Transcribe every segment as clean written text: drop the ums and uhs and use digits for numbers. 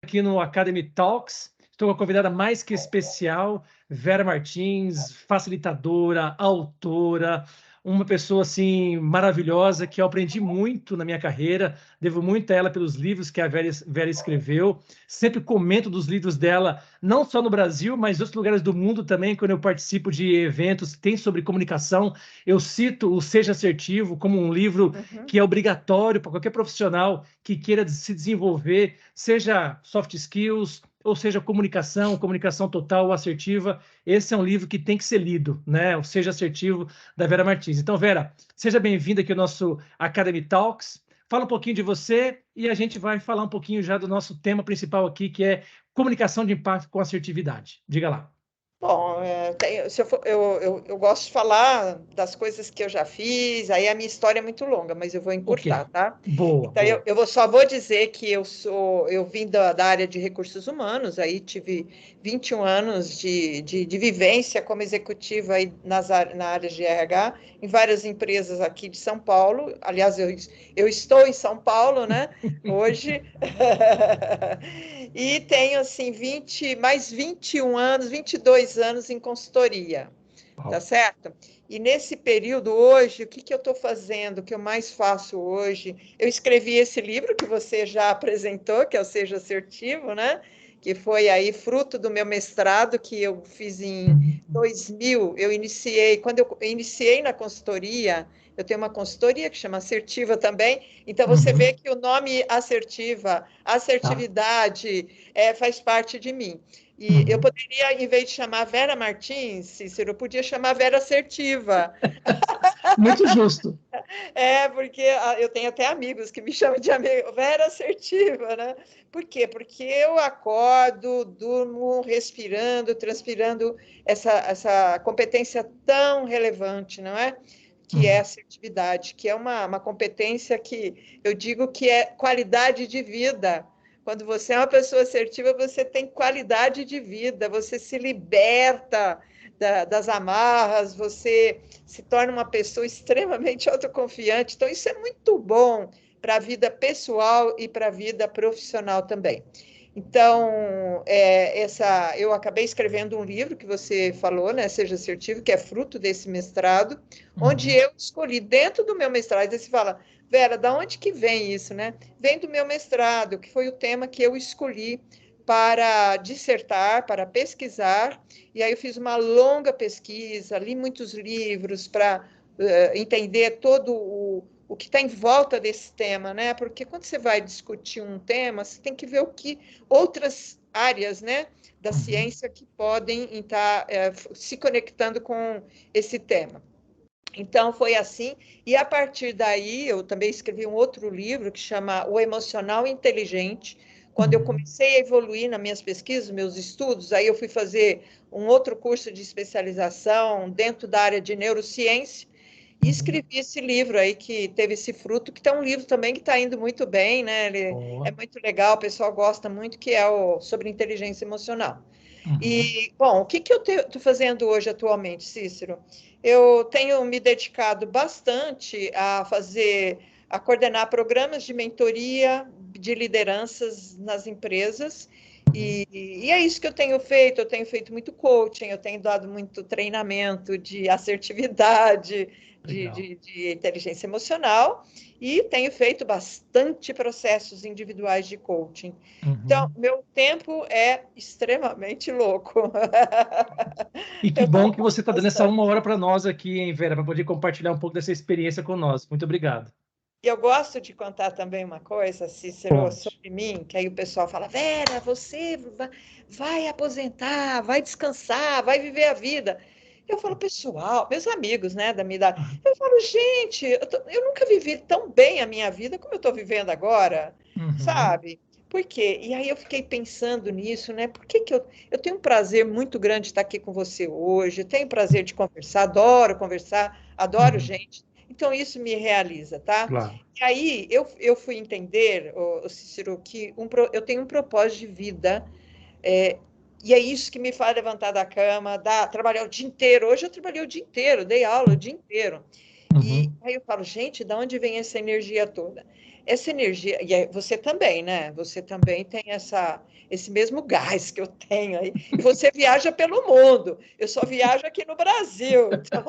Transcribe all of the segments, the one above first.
aqui no Academy Talks. Estou com a convidada mais que especial, Vera Martins, facilitadora, autora, uma pessoa assim maravilhosa que eu aprendi muito na minha carreira, devo muito a ela pelos livros que a Vera escreveu. Sempre comento dos livros dela, não só no Brasil, mas em outros lugares do mundo também, quando eu participo de eventos que tem sobre comunicação. Eu cito o Seja Assertivo como um livro que é obrigatório para qualquer profissional que queira se desenvolver, seja soft skills, ou seja, comunicação total ou assertiva. Esse é um livro que tem que ser lido, né? O Seja Assertivo, da Vera Martins. Então, Vera, seja bem-vinda aqui ao nosso Academy Talks. Fala um pouquinho de você e a gente vai falar um pouquinho já do nosso tema principal aqui, que é comunicação de impacto com assertividade. Diga lá. Bom, eu gosto de falar das coisas que eu já fiz, aí a minha história é muito longa, mas eu vou encurtar, Ok. tá? Boa, Então, boa. só vou dizer que eu vim da área de recursos humanos, aí tive 21 anos de vivência como executiva aí na área de RH, em várias empresas aqui de São Paulo. Aliás, eu estou em São Paulo, né, hoje, e tenho, assim, mais 21 anos, 22 anos em consultoria, tá certo? E nesse período, hoje, o que eu estou fazendo, o que eu mais faço hoje? Eu escrevi esse livro que você já apresentou, que é o Seja Assertivo, né? Que foi aí fruto do meu mestrado, que eu fiz em 2000. Quando eu iniciei na consultoria, eu tenho uma consultoria que chama Assertiva também, então você vê que o nome assertividade, faz parte de mim. E eu poderia, em vez de chamar Vera Martins, Cícero, eu podia chamar Vera Assertiva. Muito justo. Porque eu tenho até amigos que me chamam de Vera Assertiva, né? Por quê? Porque eu acordo, durmo, respirando, transpirando essa competência tão relevante, não é? Que é a assertividade, que é uma competência que eu digo que é qualidade de vida. Quando você é uma pessoa assertiva, você tem qualidade de vida, você se liberta das amarras, você se torna uma pessoa extremamente autoconfiante. Então, isso é muito bom para a vida pessoal e para a vida profissional também. Então, eu acabei escrevendo um livro que você falou, né? Seja Assertivo, que é fruto desse mestrado, onde eu escolhi, dentro do meu mestrado, aí você fala, Vera, da onde que vem isso, né? Vem do meu mestrado, que foi o tema que eu escolhi para dissertar, para pesquisar, e aí eu fiz uma longa pesquisa, li muitos livros para entender todo o que está em volta desse tema, né? Porque quando você vai discutir um tema, você tem que ver o que outras áreas, né, da ciência que podem estar se conectando com esse tema. Então, foi assim, e a partir daí, eu também escrevi um outro livro que chama O Emocional Inteligente. Quando eu comecei a evoluir nas minhas pesquisas, meus estudos, aí eu fui fazer um outro curso de especialização dentro da área de neurociência, e escrevi esse livro aí que teve esse fruto, que é um livro também que está indo muito bem, né? Ele é muito legal, o pessoal gosta muito, que é sobre inteligência emocional. E, bom, o que eu estou fazendo hoje atualmente, Cícero? Eu tenho me dedicado bastante a coordenar programas de mentoria de lideranças nas empresas, e é isso que eu tenho feito muito coaching, eu tenho dado muito treinamento de assertividade, de inteligência emocional, e tenho feito bastante processos individuais de coaching. Então, meu tempo é extremamente louco. E que bom que você está dando essa 1 hora para nós aqui, hein, Vera, para poder compartilhar um pouco dessa experiência conosco. Muito obrigado. E eu gosto de contar também uma coisa, Cícero, sobre mim, que aí o pessoal fala, Vera, você vai aposentar, vai descansar, vai viver a vida. Eu falo, pessoal, meus amigos, né, da minha idade, eu falo, gente, eu nunca vivi tão bem a minha vida como eu estou vivendo agora, sabe? Por quê? E aí eu fiquei pensando nisso, né? Por que eu tenho um prazer muito grande de estar aqui com você hoje, eu tenho prazer de conversar, adoro gente. Então, isso me realiza, tá? Claro. E aí, eu fui entender, Cícero, que eu tenho um propósito de vida, e é isso que me faz levantar da cama, trabalhar o dia inteiro. Hoje eu trabalhei o dia inteiro, dei aula o dia inteiro. E aí eu falo, gente, de onde vem essa energia toda? essa energia, e você também, né? Você também tem esse mesmo gás que eu tenho aí. E você viaja pelo mundo. Eu só viajo aqui no Brasil, então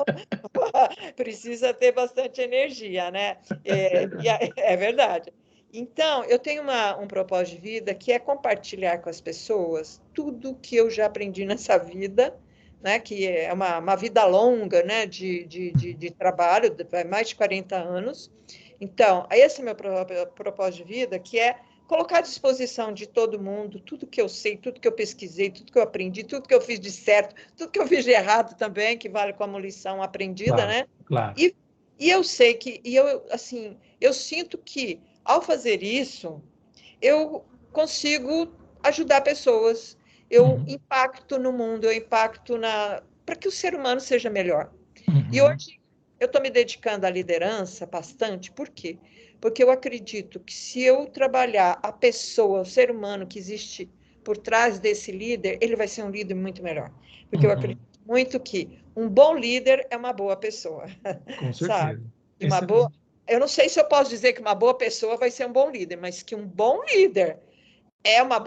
precisa ter bastante energia, né? É verdade. Então, eu tenho um propósito de vida que é compartilhar com as pessoas tudo que eu já aprendi nessa vida, né? Que é uma vida longa, né? De trabalho, mais de 40 anos. Então, esse é o meu propósito de vida, que é colocar à disposição de todo mundo tudo que eu sei, tudo que eu pesquisei, tudo que eu aprendi, tudo que eu fiz de certo, tudo que eu fiz de errado também, que vale como lição aprendida, Claro, né? claro. E eu sei que, assim, eu sinto que ao fazer isso, eu consigo ajudar pessoas, eu Uhum, impacto no mundo, eu impacto para que o ser humano seja melhor. E uhum, hoje eu estou me dedicando à liderança bastante, por quê? Porque eu acredito que se eu trabalhar a pessoa, o ser humano que existe por trás desse líder, ele vai ser um líder muito melhor. Porque eu uhum. acredito muito que um bom líder é uma boa pessoa, Com sabe? certeza. E uma boa. Excelente. Eu não sei se eu posso dizer que uma boa pessoa vai ser um bom líder, mas que um bom líder é uma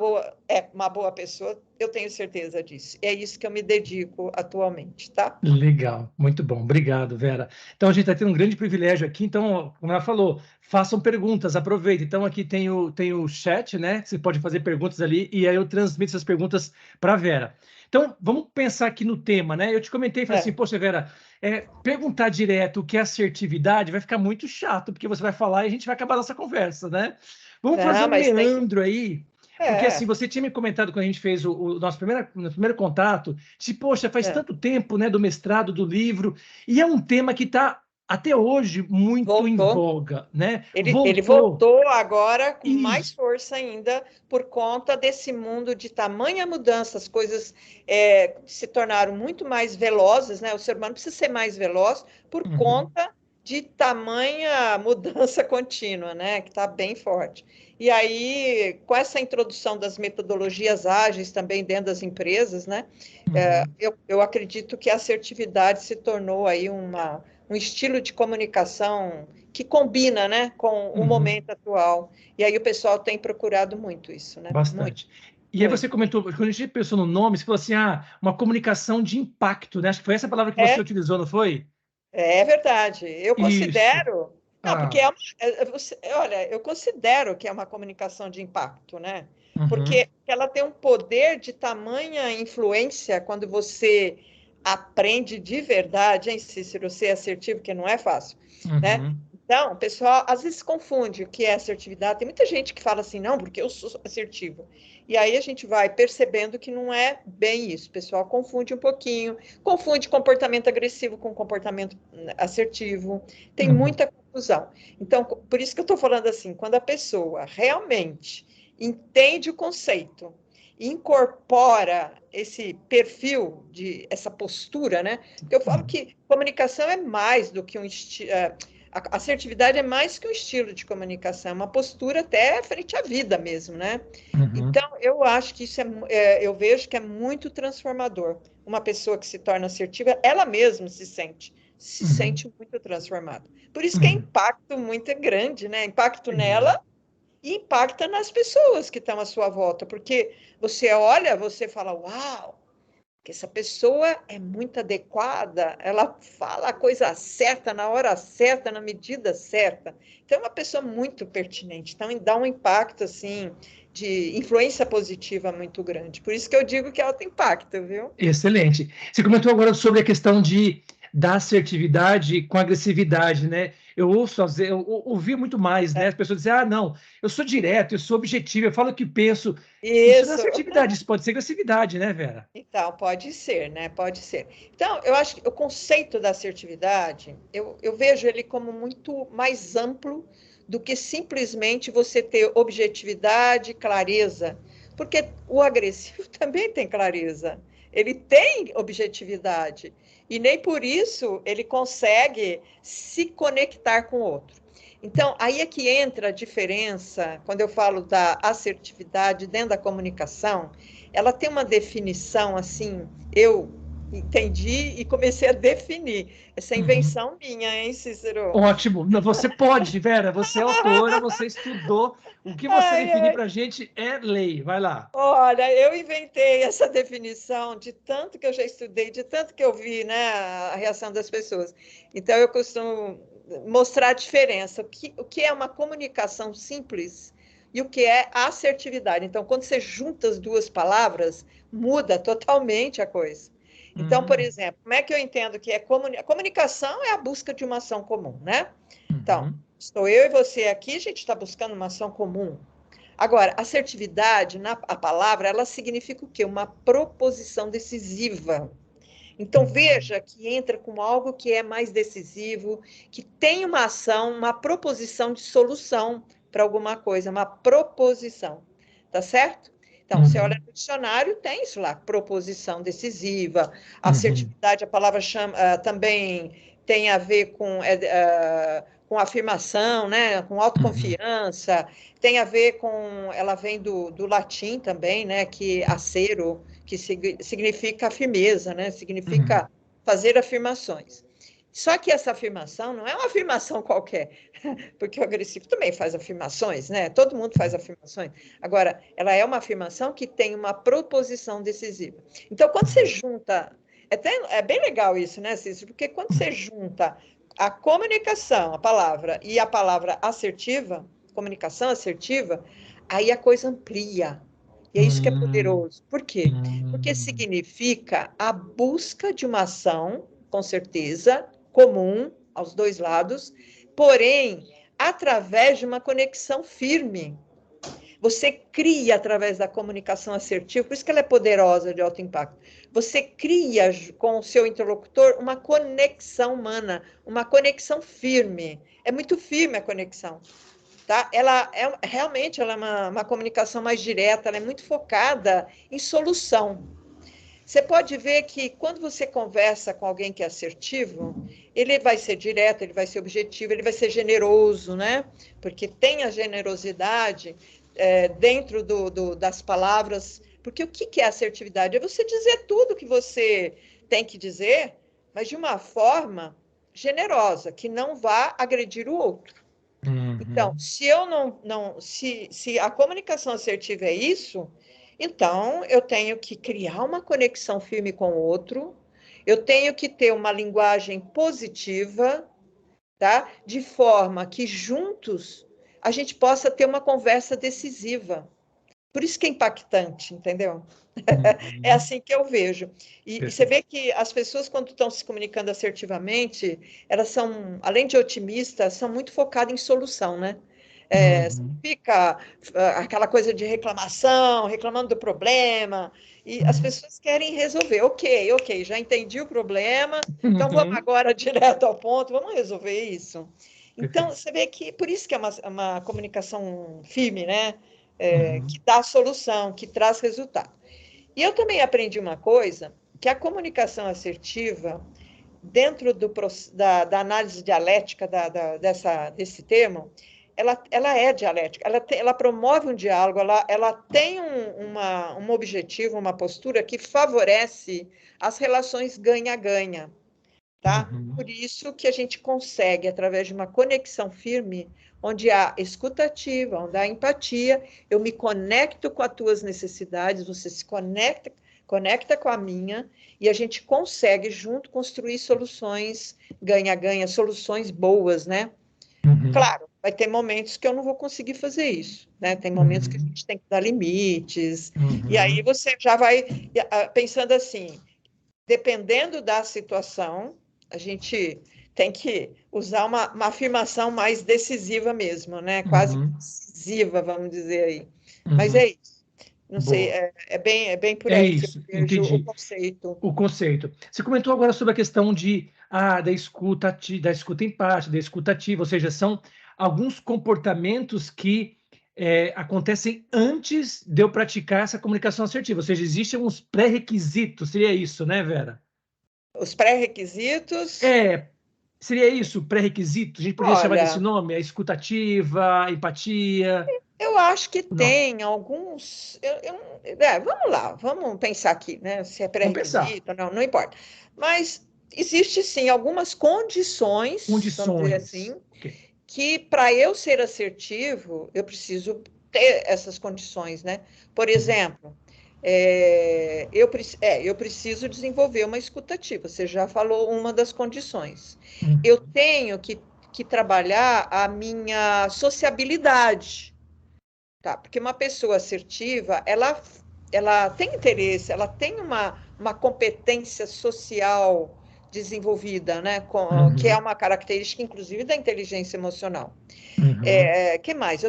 boa pessoa, eu tenho certeza disso. É isso que eu me dedico atualmente, tá? Legal, muito bom. Obrigado, Vera. Então, a gente está tendo um grande privilégio aqui. Então, como ela falou, façam perguntas, aproveitem. Então, aqui tem o chat, né? Você pode fazer perguntas ali e aí eu transmito essas perguntas para a Vera. Então, vamos pensar aqui no tema, né? Eu te comentei, falei assim, É. poxa, Vera, perguntar direto o que é assertividade vai ficar muito chato, porque você vai falar e a gente vai acabar a nossa conversa, né? Vamos fazer Não, um mas tem que. meandro aí. Porque assim, É, você tinha me comentado quando a gente fez o nosso primeiro contato, de, poxa, faz é. tanto tempo, né, do mestrado, do livro, e é um tema que está até hoje muito em Voltou. voga, né? Ele Voltou. voltou agora com mais Isso. força ainda por conta desse mundo de tamanha mudança. As coisas se tornaram muito mais velozes, né? O ser humano precisa ser mais veloz por Uhum, conta de tamanha mudança contínua, né? Que está bem forte. E aí, com essa introdução das metodologias ágeis também dentro das empresas, né? uhum, Eu acredito que a assertividade se tornou aí um estilo de comunicação que combina, né, com o uhum, momento atual. E aí o pessoal tem procurado muito isso, né? Muito, bastante. E aí você muito. comentou, quando a gente pensou no nome, você falou assim, uma comunicação de impacto, né? Acho que foi essa palavra que você É, utilizou, não foi? é verdade. Eu Isso. considero. Não, porque Ah, olha, eu considero que é uma comunicação de impacto, né? uhum, Porque ela tem um poder de tamanha influência quando você aprende de verdade, hein, Cícero, ser assertivo, que não é fácil, né? uhum, Então, o pessoal às vezes confunde o que é assertividade. Tem muita gente que fala assim, não, porque eu sou assertivo. E aí a gente vai percebendo que não é bem isso. O pessoal confunde um pouquinho, confunde comportamento agressivo com comportamento assertivo, tem uhum, muita confusão. Então, por isso que eu estou falando assim, quando a pessoa realmente entende o conceito, incorpora esse perfil essa postura, né? Porque eu falo uhum, que comunicação é mais do que a assertividade é mais que um estilo de comunicação, é uma postura até frente à vida mesmo, né? uhum, Então, eu acho que isso eu vejo que é muito transformador. Uma pessoa que se torna assertiva, ela mesma se uhum, sente muito transformada. Por isso que é uhum. impacto muito grande, né? Impacto Legal. nela e impacta nas pessoas que estão à sua volta, porque você olha, você fala, uau, que essa pessoa é muito adequada, ela fala a coisa certa, na hora certa, na medida certa. Então, é uma pessoa muito pertinente. Então, dá um impacto, assim, de influência positiva muito grande. Por isso que eu digo que ela tem impacto, viu? Excelente. Você comentou agora sobre a questão da assertividade com agressividade, né? Eu ouço, ouvi muito mais, né? É. As pessoas dizem, não, eu sou direto, eu sou objetivo, eu falo o que penso. Isso não é Isso. assertividade, isso pode ser agressividade, né, Vera? Então, pode ser, né? Pode ser. Então, eu acho que o conceito da assertividade, eu vejo ele como muito mais amplo do que simplesmente você ter objetividade, clareza. Porque o agressivo também tem clareza, ele tem objetividade. E nem por isso ele consegue se conectar com o outro. Então, aí é que entra a diferença, quando eu falo da assertividade dentro da comunicação, ela tem uma definição assim, eu entendi e comecei a definir. Essa é invenção minha, hein, Cícero? Ótimo. Não, você pode, Vera, você é autora, você estudou. O que você Ai, definir ai. para a gente é lei. Vai lá. Olha, eu inventei essa definição de tanto que eu já estudei, de tanto que eu vi, né, a reação das pessoas. Então, eu costumo mostrar a diferença, o que é uma comunicação simples e o que é assertividade. Então, quando você junta as duas palavras, muda totalmente a coisa. Então, por exemplo, como é que eu entendo que é comunicação é a busca de uma ação comum, né? Então, estou eu e você aqui, a gente está buscando uma ação comum. Agora, assertividade, a palavra, ela significa o quê? Uma proposição decisiva. Então, veja que entra com algo que é mais decisivo, que tem uma ação, uma proposição de solução para alguma coisa, uma proposição. Tá certo? Então, você olha no dicionário, tem isso lá, proposição decisiva, assertividade, a palavra também tem a ver com afirmação, né? Com autoconfiança, tem a ver com, ela vem do latim também, né? Que acero, que significa firmeza, né? Significa fazer afirmações. Só que essa afirmação não é uma afirmação qualquer, porque o agressivo também faz afirmações, né? Todo mundo faz afirmações. Agora, ela é uma afirmação que tem uma proposição decisiva. Então, quando você junta, é bem legal isso, né, Cícero? Porque quando você junta a comunicação, a palavra, e a palavra assertiva, comunicação assertiva, aí a coisa amplia. E é isso que é poderoso. Por quê? Porque significa a busca de uma ação, com certeza, comum aos dois lados, porém, através de uma conexão firme. Você cria, através da comunicação assertiva, por isso que ela é poderosa, de alto impacto, você cria com o seu interlocutor uma conexão humana, uma conexão firme. É muito firme a conexão. Tá? Realmente ela é uma comunicação mais direta, ela é muito focada em solução. Você pode ver que quando você conversa com alguém que é assertivo, ele vai ser direto, ele vai ser objetivo, ele vai ser generoso, né? Porque tem a generosidade dentro das palavras. Porque o que é assertividade? É você dizer tudo que você tem que dizer, mas de uma forma generosa, que não vá agredir o outro. Então, se a comunicação assertiva é isso, então eu tenho que criar uma conexão firme com o outro, eu tenho que ter uma linguagem positiva, tá? De forma que juntos a gente possa ter uma conversa decisiva. Por isso que é impactante, entendeu? É assim que eu vejo. E você vê que as pessoas, quando estão se comunicando assertivamente, elas são, além de otimistas, são muito focadas em solução, né? Fica aquela coisa de reclamação, reclamando do problema, e as pessoas querem resolver. Ok, já entendi o problema, então vamos agora direto ao ponto, vamos resolver isso. Então, você vê que, por isso que é uma comunicação firme, né? Que dá solução, que traz resultado. E eu também aprendi uma coisa, que a comunicação assertiva, dentro da análise dialética desse termo, ela é dialética, ela promove um diálogo, ela tem um objetivo, uma postura que favorece as relações ganha-ganha. Tá? Por isso que a gente consegue, através de uma conexão firme, onde há escutativa, onde há empatia, eu me conecto com as tuas necessidades, você se conecta com a minha, e a gente consegue, junto, construir soluções ganha-ganha, soluções boas, né? Claro, vai ter momentos que eu não vou conseguir fazer isso, né? Tem momentos que a gente tem que dar limites, e aí você já vai pensando assim, dependendo da situação, a gente tem que usar uma afirmação mais decisiva mesmo, né? Quase decisiva, vamos dizer aí. Mas é isso. Não sei, é bem por aí que eu isso, vejo o entendi. conceito. O conceito. Você comentou agora sobre a questão da escuta empática, da escuta ativa, ou seja, são alguns comportamentos que acontecem antes de eu praticar essa comunicação assertiva, ou seja, existem uns pré-requisitos, seria isso, né, Vera? Os pré-requisitos. Seria isso, pré-requisito? A gente poderia chamar desse Olha, nome? A escutativa, a empatia? eu acho que Não, tem alguns. Vamos lá, vamos pensar aqui, né? Se é vamos pensar. pré-requisito, não, não importa. Mas existe sim algumas condições, vamos dizer Condições. assim, Ok. que para eu ser assertivo, eu preciso ter essas condições, né? Por Uhum. exemplo, eu preciso desenvolver uma escutativa. Você já falou uma das condições. Eu Uhum. tenho que trabalhar a minha sociabilidade, tá? Porque uma pessoa assertiva, ela tem interesse, ela tem uma competência social desenvolvida, né? Que é Uhum. uma característica, inclusive, da inteligência emocional. Uhum. Que mais?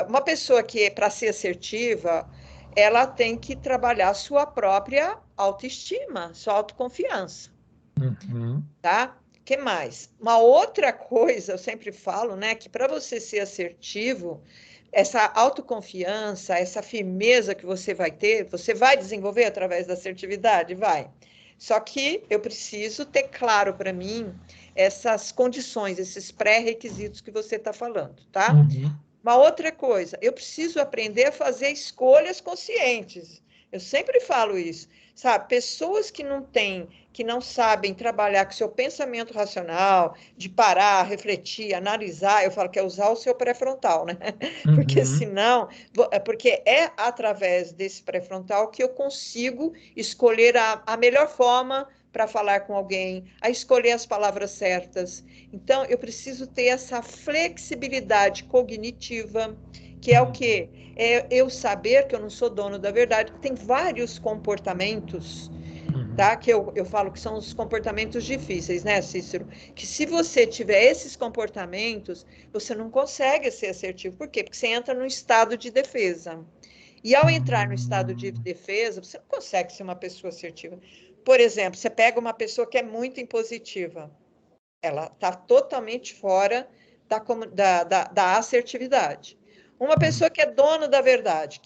Uma pessoa que, para ser assertiva, ela tem que trabalhar sua própria autoestima, sua autoconfiança, Uhum. tá? Que mais? Uma outra coisa, eu sempre falo, né, que para você ser assertivo, essa autoconfiança, essa firmeza que você vai ter, você vai desenvolver através da assertividade? Vai. Só que eu preciso ter claro para mim essas condições, esses pré-requisitos que você está falando, tá? Uhum. Uma outra coisa, eu preciso aprender a fazer escolhas conscientes. Eu sempre falo isso, sabe? Pessoas que não têm, que não sabem trabalhar com seu pensamento racional, de parar, refletir, analisar, eu falo que é usar o seu pré-frontal, né? Porque Uhum. senão, porque é através desse pré-frontal que eu consigo escolher a melhor forma para falar com alguém, a escolher as palavras certas. Então, eu preciso ter essa flexibilidade cognitiva, que é o Uhum. quê? É eu saber que eu não sou dono da verdade. Tem vários comportamentos, Uhum. tá? Que eu falo que são os comportamentos difíceis, né, Cícero? Que se você tiver esses comportamentos, você não consegue ser assertivo. Por quê? Porque você entra num estado de defesa. E ao entrar no estado de Uhum. defesa, você não consegue ser uma pessoa assertiva. Por exemplo, você pega uma pessoa que é muito impositiva, ela está totalmente fora da assertividade. Uma Uhum. pessoa que é dona da verdade.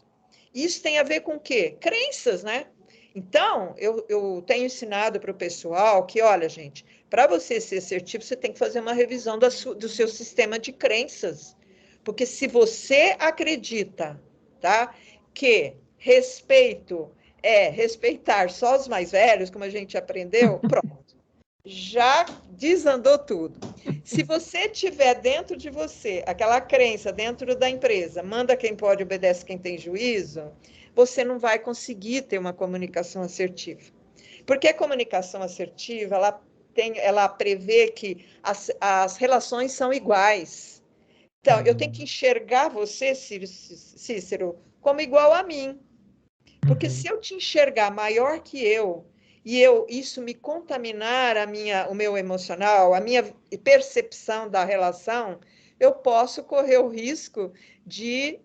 Isso tem a ver com o quê? Crenças, né? Então, eu tenho ensinado para o pessoal que, olha, gente, para você ser assertivo, você tem que fazer uma revisão do seu sistema de crenças. Porque se você acredita, tá, que respeito é respeitar só os mais velhos, como a gente aprendeu, pronto, já desandou tudo. Se você tiver dentro de você aquela crença dentro da empresa, manda quem pode, obedece quem tem juízo, você não vai conseguir ter uma comunicação assertiva. Porque a comunicação assertiva, ela prevê que as relações são iguais. Então, eu tenho que Uhum. enxergar você, Cícero, como igual a mim. Porque se Uhum. eu te enxergar maior que eu e isso me contaminar o meu emocional, a minha percepção da relação, eu posso correr o risco de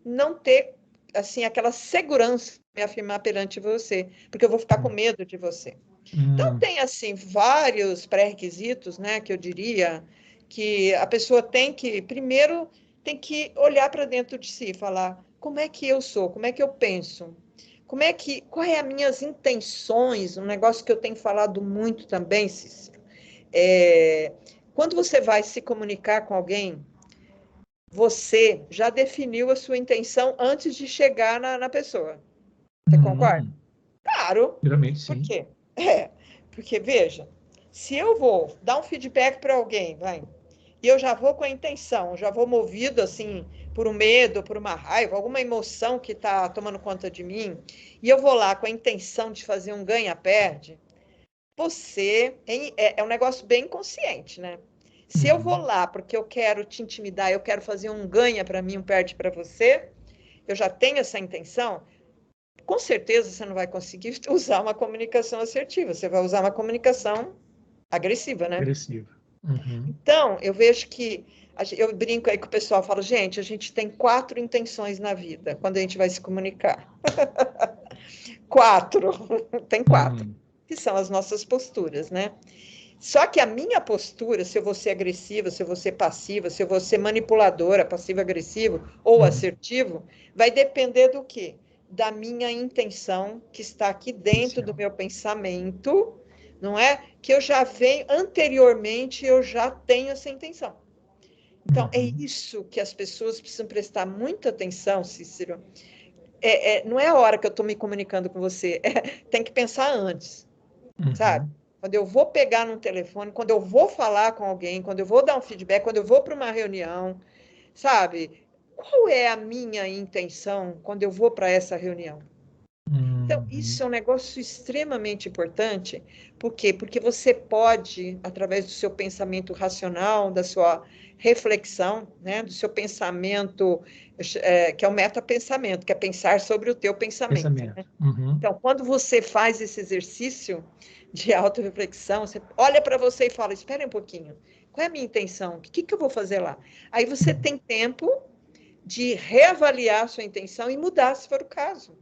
não ter assim aquela segurança de me afirmar perante você, porque eu vou ficar com medo de você. Então Uhum. tem assim vários pré-requisitos, né, que eu diria que a pessoa tem que olhar para dentro de si e falar como é que eu sou, como é que eu penso, qual é as minhas intenções, um negócio que eu tenho falado muito também, Cícero, é, quando você vai se comunicar com alguém, você já definiu a sua intenção antes de chegar na pessoa. Você concorda? Uhum. Claro. Geralmente, Por sim. quê? Porque, veja, se eu vou dar um feedback para alguém, vai, e eu já vou com a intenção, já vou movido assim por um medo, por uma raiva, alguma emoção que está tomando conta de mim, e eu vou lá com a intenção de fazer um ganha-perde, é um negócio bem consciente, né? Se eu vou Uhum. lá porque eu quero te intimidar, eu quero fazer um ganha para mim, um perde para você, eu já tenho essa intenção, com certeza você não vai conseguir usar uma comunicação assertiva, você vai usar uma comunicação agressiva, né? Agressiva. Uhum. Então, eu vejo que eu brinco aí com o pessoal, falo, gente, a gente tem 4 intenções na vida quando a gente vai se comunicar. 4, tem 4, Uhum. que são as nossas posturas, né? Só que a minha postura, se eu vou ser agressiva, se eu vou ser passiva, se eu vou ser manipuladora, passivo-agressivo ou Uhum. assertivo, vai depender do quê? Da minha intenção que está aqui dentro do Inicial. meu pensamento não é? Que eu já venho, anteriormente, eu já tenho essa intenção. Então, é isso que as pessoas precisam prestar muita atenção, Cícero. Não é a hora que eu estou me comunicando com você, tem que pensar antes, sabe? Quando eu vou pegar num telefone, quando eu vou falar com alguém, quando eu vou dar um feedback, quando eu vou para uma reunião, sabe? Qual é a minha intenção quando eu vou para essa reunião? Então, isso é um negócio extremamente importante. Por quê? Porque você pode, através do seu pensamento racional, da sua reflexão, né, do seu pensamento, que é o metapensamento, que é pensar sobre o teu pensamento. Né? Então, quando você faz esse exercício de autorreflexão, você olha para você e fala, espera um pouquinho, qual é a minha intenção? O que eu vou fazer lá? Aí você tem tempo de reavaliar a sua intenção e mudar, se for o caso.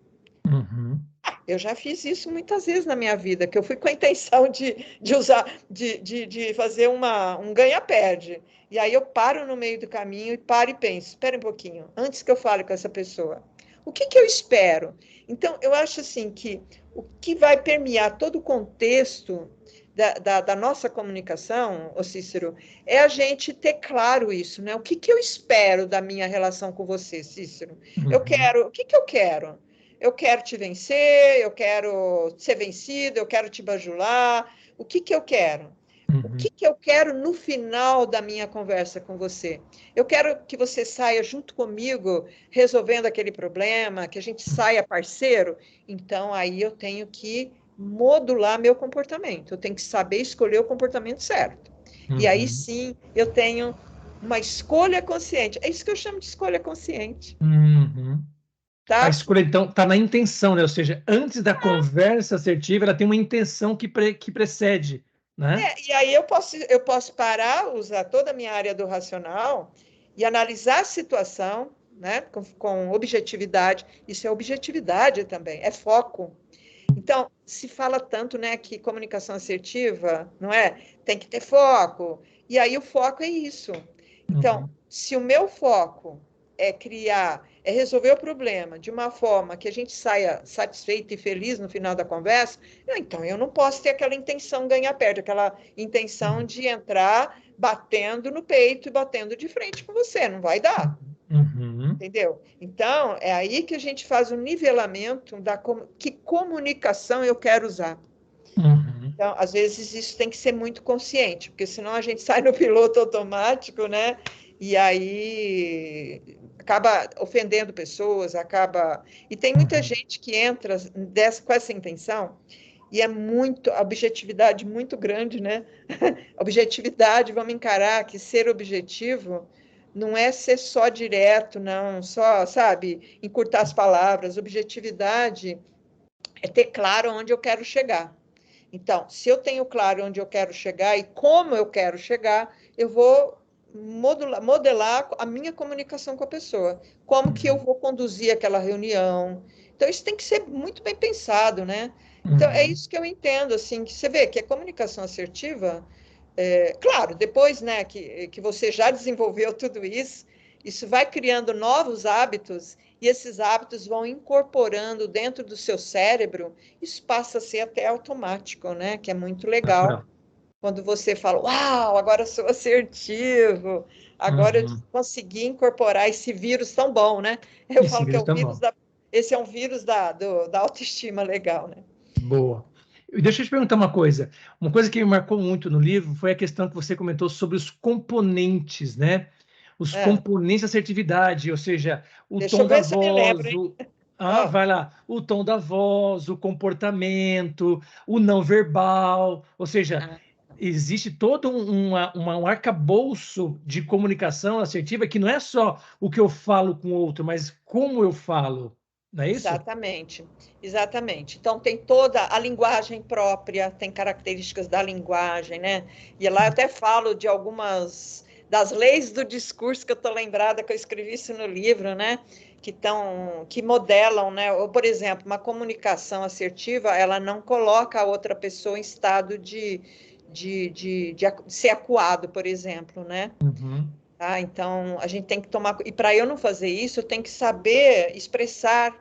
Eu já fiz isso muitas vezes na minha vida, que eu fui com a intenção de usar, de fazer um ganha-perde. E aí eu paro no meio do caminho e paro e penso, espera um pouquinho, antes que eu fale com essa pessoa, o que eu espero? Então, eu acho assim que o que vai permear todo o contexto da nossa comunicação, ô Cícero, é a gente ter claro isso, né? O que eu espero da minha relação com você, Cícero? O que eu quero? Eu quero te vencer, eu quero ser vencido, eu quero te bajular. O que eu quero? O que eu quero no final da minha conversa com você? Eu quero que você saia junto comigo resolvendo aquele problema, que a gente saia parceiro. Então, aí eu tenho que modular meu comportamento. Eu tenho que saber escolher o comportamento certo. E aí sim eu tenho uma escolha consciente. É isso que eu chamo de escolha consciente. A Tá? escolha, então, está na intenção, né? Ou seja, antes da conversa assertiva, ela tem uma intenção que precede, né? E aí eu posso parar, usar toda a minha área do racional e analisar a situação, né, com objetividade. Isso é objetividade também, é foco. Então, se fala tanto, né, que comunicação assertiva, não é? Tem que ter foco. E aí o foco é isso. Então, se o meu foco é resolver o problema de uma forma que a gente saia satisfeito e feliz no final da conversa, então eu não posso ter aquela intenção ganhar-perde, aquela intenção de entrar batendo no peito e batendo de frente com você, não vai dar. Entendeu? Então, é aí que a gente faz o nivelamento que comunicação eu quero usar. Então, às vezes, isso tem que ser muito consciente, porque senão a gente sai no piloto automático, né? E aí acaba ofendendo pessoas, acaba. E tem muita gente que entra com essa intenção, e é muito, a objetividade muito grande, né? Objetividade, vamos encarar que ser objetivo não é ser só direto, não, só, sabe, encurtar as palavras. Objetividade é ter claro onde eu quero chegar. Então, se eu tenho claro onde eu quero chegar e como eu quero chegar, eu vou modelar a minha comunicação com a pessoa. Como que eu vou conduzir aquela reunião. Então, isso tem que ser muito bem pensado, né? Então, é isso que eu entendo, assim, que você vê que a comunicação assertiva, claro, depois, né, que você já desenvolveu tudo isso, isso vai criando novos hábitos e esses hábitos vão incorporando dentro do seu cérebro, isso passa a ser até automático, né? Que é muito legal. Quando você fala, uau, agora eu sou assertivo, agora eu consegui incorporar esse vírus tão bom, né? Eu Esse falo que é vírus o tá vírus bom. esse é um vírus da autoestima legal, né? Boa. E deixa eu te perguntar uma coisa. Uma coisa que me marcou muito no livro foi a questão que você comentou sobre os componentes, né? Os componentes da assertividade, ou seja, o Deixa tom eu da ver se eu me lembro, voz, hein? vai lá, o tom da voz, o comportamento, o não verbal, ou seja, existe todo um arcabouço de comunicação assertiva que não é só o que eu falo com o outro, mas como eu falo, não é isso? Exatamente, exatamente. Então, tem toda a linguagem própria, tem características da linguagem, né? E lá eu até falo de algumas das leis do discurso que eu estou lembrada que eu escrevi isso no livro, né? Que modelam, né? Ou, por exemplo, uma comunicação assertiva, ela não coloca a outra pessoa em estado de ser acuado, por exemplo, né? Tá? Então, a gente tem que tomar. E para eu não fazer isso, eu tenho que saber expressar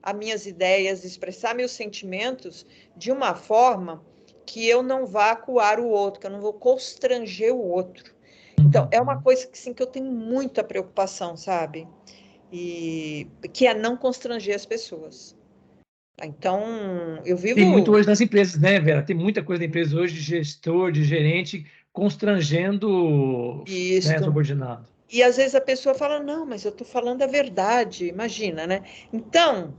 as minhas ideias, expressar meus sentimentos de uma forma que eu não vá acuar o outro, que eu não vou constranger o outro. Então, é uma coisa que, sim, que eu tenho muita preocupação, sabe? E que é não constranger as pessoas. Então, eu Tem muito vivo... hoje nas empresas, né, Vera? Tem muita coisa na empresa hoje de gestor, de gerente, constrangendo, né, Isso. subordinado. E às vezes a pessoa fala, não, mas eu estou falando a verdade, imagina, né? Então,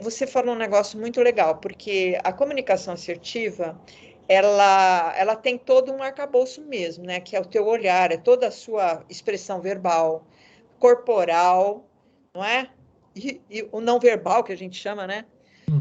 você falou um negócio muito legal, porque a comunicação assertiva, ela tem todo um arcabouço mesmo, né? Que é o teu olhar, é toda a sua expressão verbal, corporal, não é? E o não verbal, que a gente chama, né? Uhum.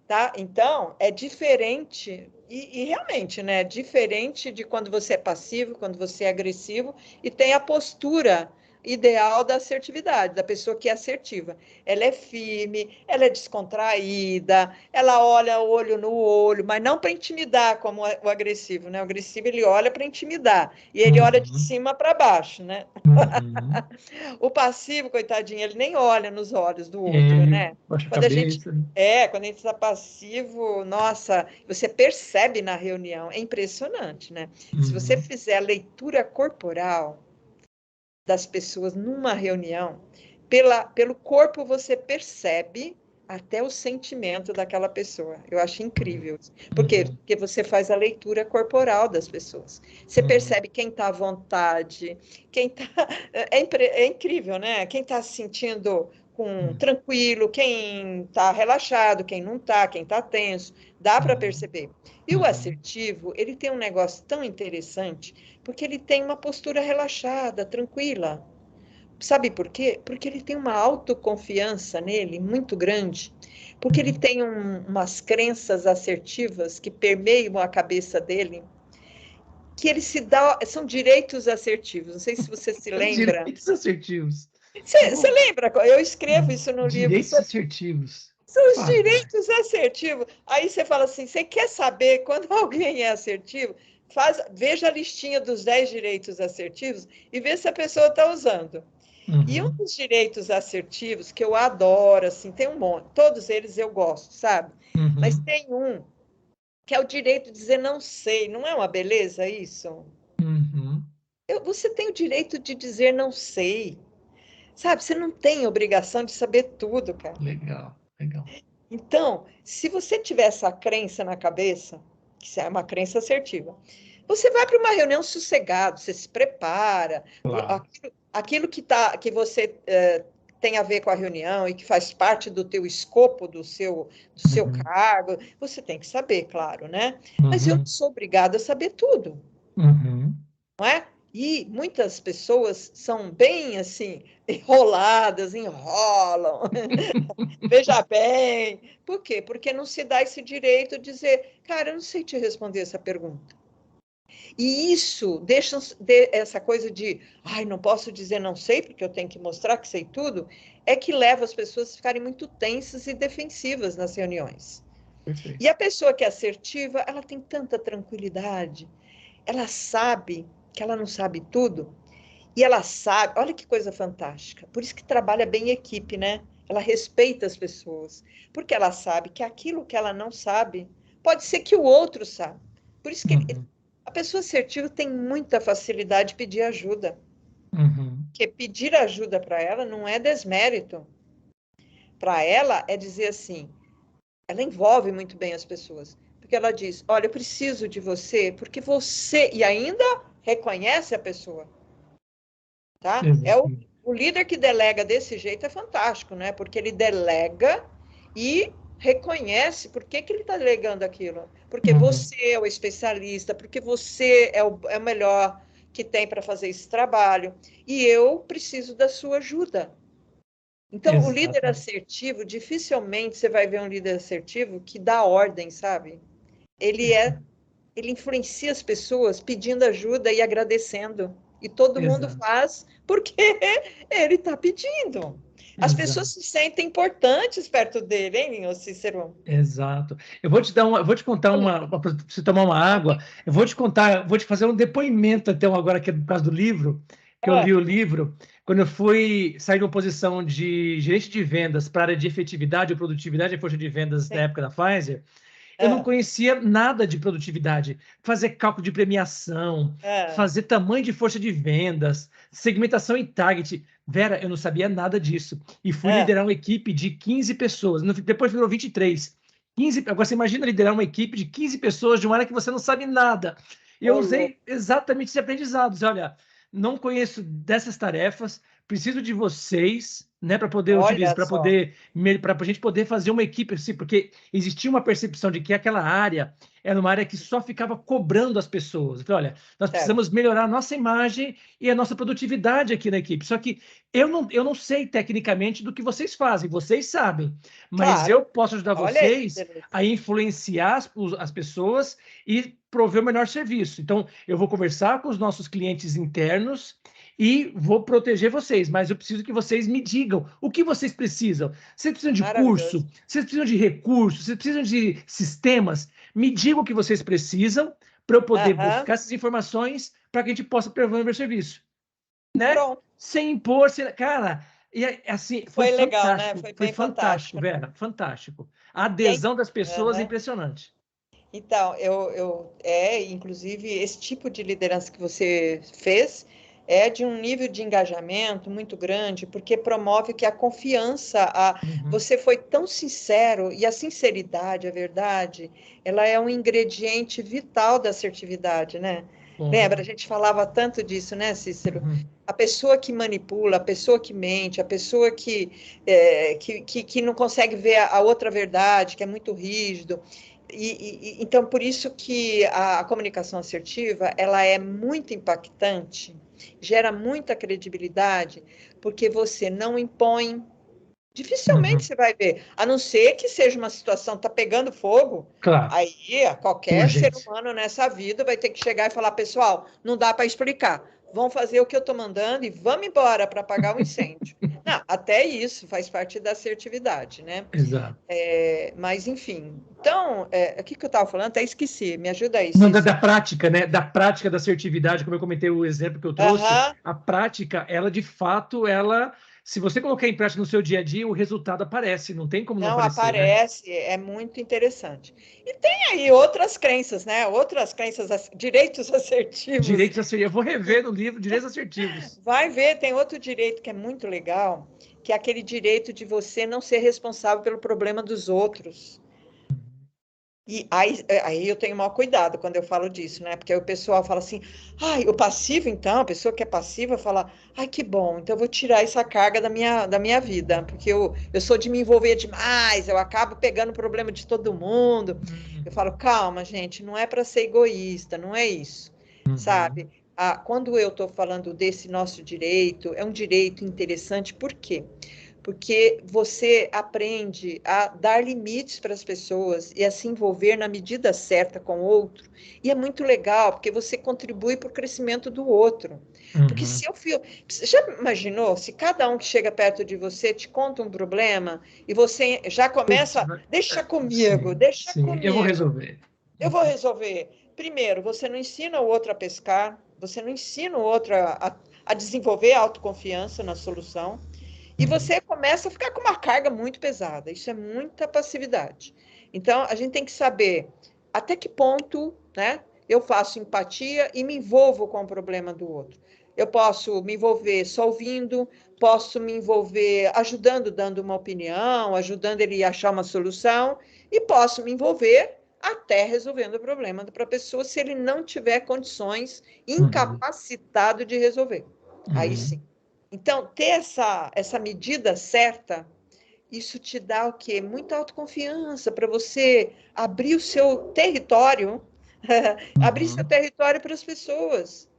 Tá? Então, é diferente, e realmente, né? Diferente de quando você é passivo, quando você é agressivo, e tem a postura ideal da assertividade, da pessoa que é assertiva. Ela é firme, ela é descontraída, ela olha olho no olho, mas não para intimidar como o agressivo, né? O agressivo ele olha para intimidar, e ele olha de Uhum. cima para baixo, né? Uhum. O passivo, coitadinho, ele nem olha nos olhos do outro, É, né? baixa a Quando a gente cabeça. quando a gente está passivo, nossa, você percebe na reunião, é impressionante, né? Se você Uhum. fizer a leitura corporal das pessoas numa reunião, pelo corpo você percebe até o sentimento daquela pessoa. Eu acho incrível. Por quê? Uhum. Porque você faz a leitura corporal das pessoas. Você Uhum. percebe quem está à vontade, quem está. É incrível, né? Quem está se sentindo Uhum. tranquilo, quem está relaxado, quem não está, quem está tenso. Dá para Uhum. perceber. E o Uhum. assertivo, ele tem um negócio tão interessante, porque ele tem uma postura relaxada, tranquila. Sabe por quê? Porque ele tem uma autoconfiança nele muito grande, porque ele Uhum. tem umas crenças assertivas que permeiam a cabeça dele, que ele se dá, são direitos assertivos. Não sei se você se lembra. Direitos assertivos. Você Bom, lembra? Eu escrevo isso no livro. direitos assertivos. São os Devagar. direitos assertivos. Aí você fala assim: você quer saber quando alguém é assertivo? Veja a listinha dos 10 direitos assertivos e vê se a pessoa está usando. E um Uhum. dos direitos assertivos que eu adoro, assim, tem um monte, todos eles eu gosto, sabe? Mas Uhum. tem um que é o direito de dizer não sei, não é uma beleza isso? Uhum. Você tem o direito de dizer não sei, sabe? Você não tem obrigação de saber tudo, cara. Legal, legal. Então, se você tiver essa crença na cabeça, que é uma crença assertiva, você vai para uma reunião sossegado, você se prepara, Claro. aquilo que você tem a ver com a reunião e que faz parte do teu escopo, do seu Uhum. cargo, você tem que saber, claro, né? Mas eu não Uhum. sou obrigada a saber tudo, Uhum. não é? E muitas pessoas são bem assim, enroladas, enrolam. Veja bem. Por quê? Porque não se dá esse direito de dizer, cara, eu não sei te responder essa pergunta. E isso deixa essa coisa de, ai, não posso dizer não sei, porque eu tenho que mostrar que sei tudo, é que leva as pessoas a ficarem muito tensas e defensivas nas reuniões. E Perfeito. a pessoa que é assertiva, ela tem tanta tranquilidade, ela sabe que ela não sabe tudo, e ela sabe, olha que coisa fantástica. Por isso que trabalha bem em equipe, né? Ela respeita as pessoas, porque ela sabe que aquilo que ela não sabe, pode ser que o outro sabe. Por isso que Uhum. a pessoa assertiva tem muita facilidade de pedir ajuda. Uhum. Porque pedir ajuda para ela não é desmérito. Para ela é dizer assim, ela envolve muito bem as pessoas. Porque ela diz, olha, eu preciso de você, porque você... E ainda reconhece a pessoa. Tá? Exato. O líder que delega desse jeito é fantástico, né? Porque ele delega e reconhece por que ele está delegando aquilo. Porque Uhum. você é o especialista, porque você é o melhor que tem para fazer esse trabalho. E eu preciso da sua ajuda. Então, o líder Exato. assertivo, dificilmente você vai ver um líder assertivo que dá ordem, sabe? Ele é ele influencia as pessoas pedindo ajuda e agradecendo. E todo mundo Exato. faz porque ele está pedindo. As pessoas Exato. se sentem importantes perto dele, hein, ô Cícero? Exato. Eu vou te contar para você tomar uma água. Eu vou te contar, vou te fazer um depoimento até agora que é por causa do livro, que eu Ah, li o livro quando eu fui sair de uma posição de gerente de vendas para a área de efetividade e produtividade e força de vendas da sim. época da Pfizer. Eu não conhecia nada de produtividade, fazer cálculo de premiação, fazer tamanho de força de vendas, segmentação em target. Vera, eu não sabia nada disso. E fui liderar uma equipe de 15 pessoas. Depois virou 23. 15, agora você imagina liderar uma equipe de 15 pessoas de uma área que você não sabe nada. E eu usei exatamente esse aprendizado. Olha, não conheço dessas tarefas, preciso de vocês, né, para poder utilizar, para a gente poder fazer uma equipe assim, porque existia uma percepção de que aquela área era uma área que só ficava cobrando as pessoas. Eu falei, olha, nós precisamos melhorar a nossa imagem e a nossa produtividade aqui na equipe. Só que eu não sei tecnicamente do que vocês fazem, vocês sabem, mas eu posso ajudar vocês a influenciar as pessoas e prover o melhor serviço. Então, eu vou conversar com os nossos clientes internos e vou proteger vocês, mas eu preciso que vocês me digam o que vocês precisam. Vocês precisam de curso? Vocês precisam de recursos? Vocês precisam de sistemas? Me digam o que vocês precisam para eu poder buscar essas informações para que a gente possa prover o meu serviço. Né? Sem impor, cara, e assim, foi legal, fantástico, né? Foi fantástico, Vera, fantástico. A adesão das pessoas é impressionante. Então, inclusive, esse tipo de liderança que você fez é de um nível de engajamento muito grande, porque promove que a confiança, você foi tão sincero, e a sinceridade, a verdade, ela é um ingrediente vital da assertividade, né? Lembra, a gente falava tanto disso, né, Cícero? A pessoa que manipula, a pessoa que mente, a pessoa que não consegue ver a outra verdade, que é muito rígido. Então, por isso que a comunicação assertiva, ela é muito impactante, gera muita credibilidade, porque você não impõe. Dificilmente você vai ver, a não ser que seja uma situação que está pegando fogo, aí qualquer ser humano nessa vida vai ter que chegar e falar, pessoal, não dá para explicar, vão fazer o que eu estou mandando e vamos embora para apagar o incêndio. Não, até isso faz parte da assertividade, né? Exato. Mas, enfim, então, o que eu estava falando? Até esqueci, me ajuda aí. Não, da prática, né? Da prática da assertividade, como eu comentei o exemplo que eu trouxe, a prática, ela de fato, se você colocar em prática no seu dia a dia, o resultado aparece, não tem como não aparecer. Não, aparece, né? É muito interessante. E tem aí outras crenças, né? Outras crenças, direitos assertivos. Direitos assertivos, eu vou rever no livro Direitos Assertivos. Vai ver, tem outro direito que é muito legal, que é aquele direito de você não ser responsável pelo problema dos outros. E aí eu tenho maior cuidado quando eu falo disso, né? Porque aí o pessoal fala assim, o passivo, então, a pessoa que é passiva fala, que bom, então eu vou tirar essa carga da minha vida, porque eu sou de me envolver demais, eu acabo pegando o problema de todo mundo. Eu falo, calma, gente, não é para ser egoísta, não é isso, sabe? Quando eu estou falando desse nosso direito, é um direito interessante, por quê? Porque você aprende a dar limites para as pessoas e a se envolver na medida certa com o outro. E é muito legal, porque você contribui para o crescimento do outro. Porque se eu fio... Você já imaginou, se cada um que chega perto de você te conta um problema e você já começa, deixa comigo, deixa comigo. Eu vou resolver. Eu vou resolver. Primeiro, você não ensina o outro a pescar, você não ensina o outro a desenvolver a autoconfiança na solução. E você começa a ficar com uma carga muito pesada. Isso é muita passividade. Então, a gente tem que saber até que ponto, né, eu faço empatia e me envolvo com o problema do outro. Eu posso me envolver só ouvindo, posso me envolver ajudando, dando uma opinião, ajudando ele a achar uma solução, e posso me envolver até resolvendo o problema para a pessoa, se ele não tiver condições, incapacitado de resolver. Aí sim. Então, ter essa medida certa, isso te dá o quê? Muita autoconfiança para você abrir o seu território, abrir seu território para as pessoas.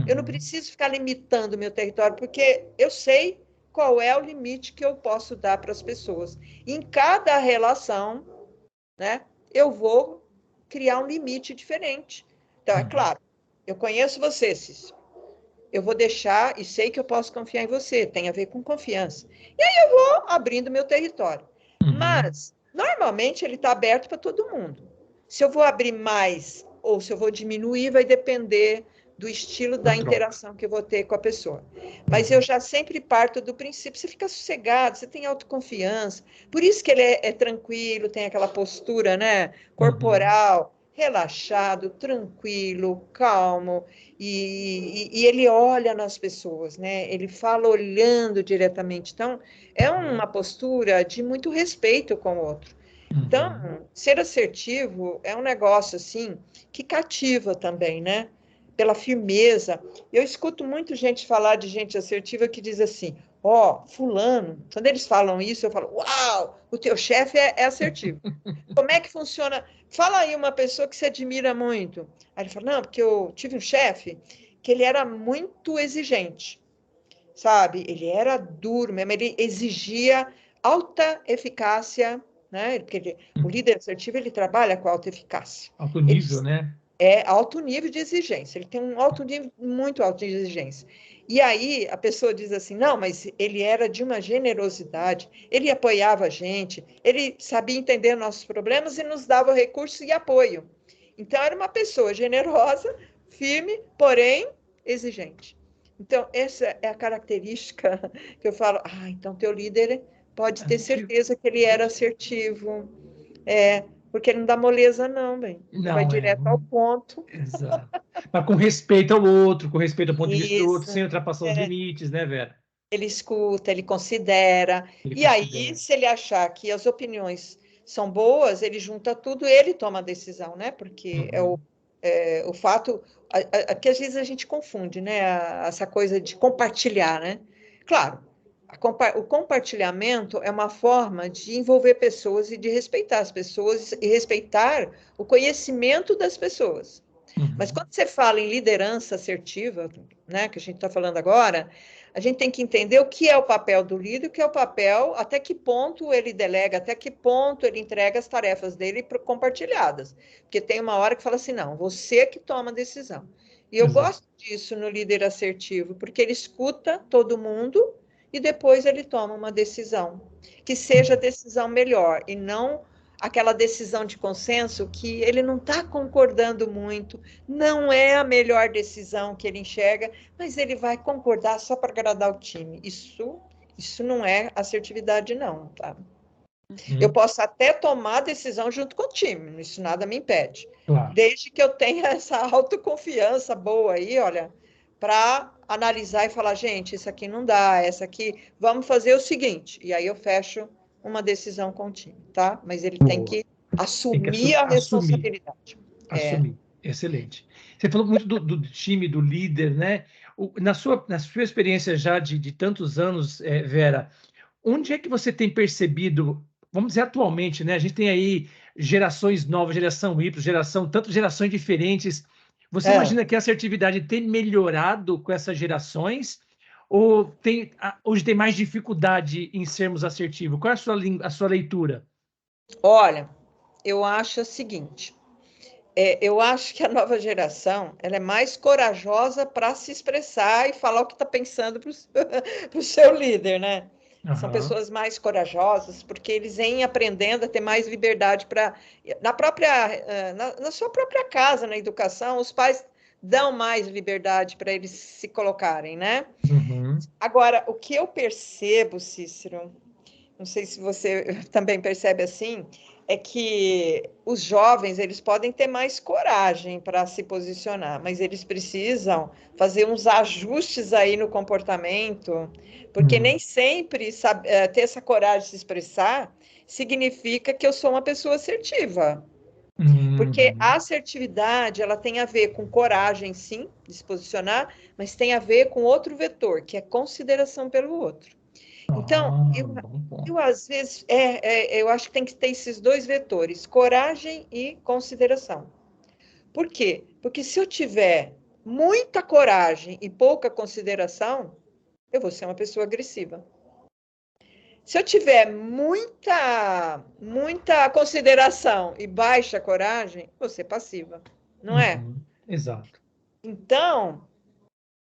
Eu não preciso ficar limitando o meu território, porque eu sei qual é o limite que eu posso dar para as pessoas. Em cada relação, né, eu vou criar um limite diferente. Então, é claro, eu conheço você, Cícero. Eu vou deixar e sei que eu posso confiar em você, tem a ver com confiança. E aí eu vou abrindo meu território. Mas, normalmente, ele está aberto para todo mundo. Se eu vou abrir mais ou se eu vou diminuir, vai depender do estilo da interação que eu vou ter com a pessoa. Mas eu já sempre parto do princípio, você fica sossegado, você tem autoconfiança, por isso que ele é tranquilo, tem aquela postura, né, corporal, relaxado, tranquilo, calmo, e ele olha nas pessoas, né, ele fala olhando diretamente, então é uma postura de muito respeito com o outro. Então, ser assertivo é um negócio, assim, que cativa também, né? Pela firmeza. Eu escuto muito gente falar de gente assertiva que diz assim, ó, fulano, quando eles falam isso, eu falo, uau, o teu chefe é assertivo. Como é que funciona? Fala aí uma pessoa que se admira muito. Aí ele fala, não, porque eu tive um chefe que ele era muito exigente, sabe? Ele era duro mesmo, ele exigia alta eficácia, né? Porque o líder assertivo, ele trabalha com alta eficácia. Alto Ele nível, né? é alto nível de exigência, ele tem um alto nível, muito alto de exigência. E aí a pessoa diz assim, não, mas ele era de uma generosidade, ele apoiava a gente, ele sabia entender nossos problemas e nos dava recursos e apoio. Então era uma pessoa generosa, firme, porém exigente. Então, essa é a característica que eu falo, então teu líder pode ter certeza que ele era assertivo, porque ele não dá moleza não, bem. Ele vai Não, direto ao ponto. exato. Mas com respeito ao outro, com respeito ao ponto de vista do outro, Isso, sem ultrapassar os limites, né, Vera? ele escuta, ele considera, Ele e aí, considera. se ele achar que as opiniões são boas, ele junta tudo, ele toma a decisão, né? Porque o fato que às vezes a gente confunde, né? Essa coisa de compartilhar, né? Claro, o compartilhamento é uma forma de envolver pessoas e de respeitar as pessoas e respeitar o conhecimento das pessoas. Mas quando você fala em liderança assertiva, né, que a gente está falando agora, a gente tem que entender o que é o papel do líder, o que é o papel, até que ponto ele delega, até que ponto ele entrega as tarefas dele compartilhadas. Porque tem uma hora que fala assim, não, você que toma a decisão. E eu gosto disso no líder assertivo, porque ele escuta todo mundo e depois ele toma uma decisão, que seja a decisão melhor, e não aquela decisão de consenso que ele não está concordando muito, não é a melhor decisão que ele enxerga, mas ele vai concordar só para agradar o time. Isso não é assertividade, não, tá? Eu posso até tomar a decisão junto com o time, isso nada me impede. Claro. Desde que eu tenha essa autoconfiança boa aí, olha, para analisar e falar, gente, isso aqui não dá, essa aqui, vamos fazer o seguinte, e aí eu fecho uma decisão com o time, tá? Mas ele tem que assumir a responsabilidade. Assumir. Excelente. Você falou muito do time, do líder, né? Na sua experiência já de tantos anos, Vera, onde é que você tem percebido, vamos dizer atualmente, né? A gente tem aí gerações novas, geração Y, tantas gerações diferentes. Você imagina que a assertividade tem melhorado com essas gerações? Ou hoje tem mais dificuldade em sermos assertivos? Qual é a sua leitura? Olha, eu acho o seguinte, eu acho que a nova geração ela é mais corajosa para se expressar e falar o que está pensando para o seu líder, né? São pessoas mais corajosas, porque eles vêm aprendendo a ter mais liberdade para na sua própria casa, na educação, os pais dão mais liberdade para eles se colocarem, né? Agora, o que eu percebo, Cícero, não sei se você também percebe assim, é que os jovens eles podem ter mais coragem para se posicionar, mas eles precisam fazer uns ajustes aí no comportamento, porque nem sempre ter essa coragem de se expressar significa que eu sou uma pessoa assertiva. Porque a assertividade ela tem a ver com coragem, sim, de se posicionar, mas tem a ver com outro vetor, que é consideração pelo outro. Então, eu às vezes, eu acho que tem que ter esses dois vetores, coragem e consideração. Por quê? Porque se eu tiver muita coragem e pouca consideração, eu vou ser uma pessoa agressiva. Se eu tiver muita consideração e baixa coragem, vou ser passiva, não é? Exato. Então,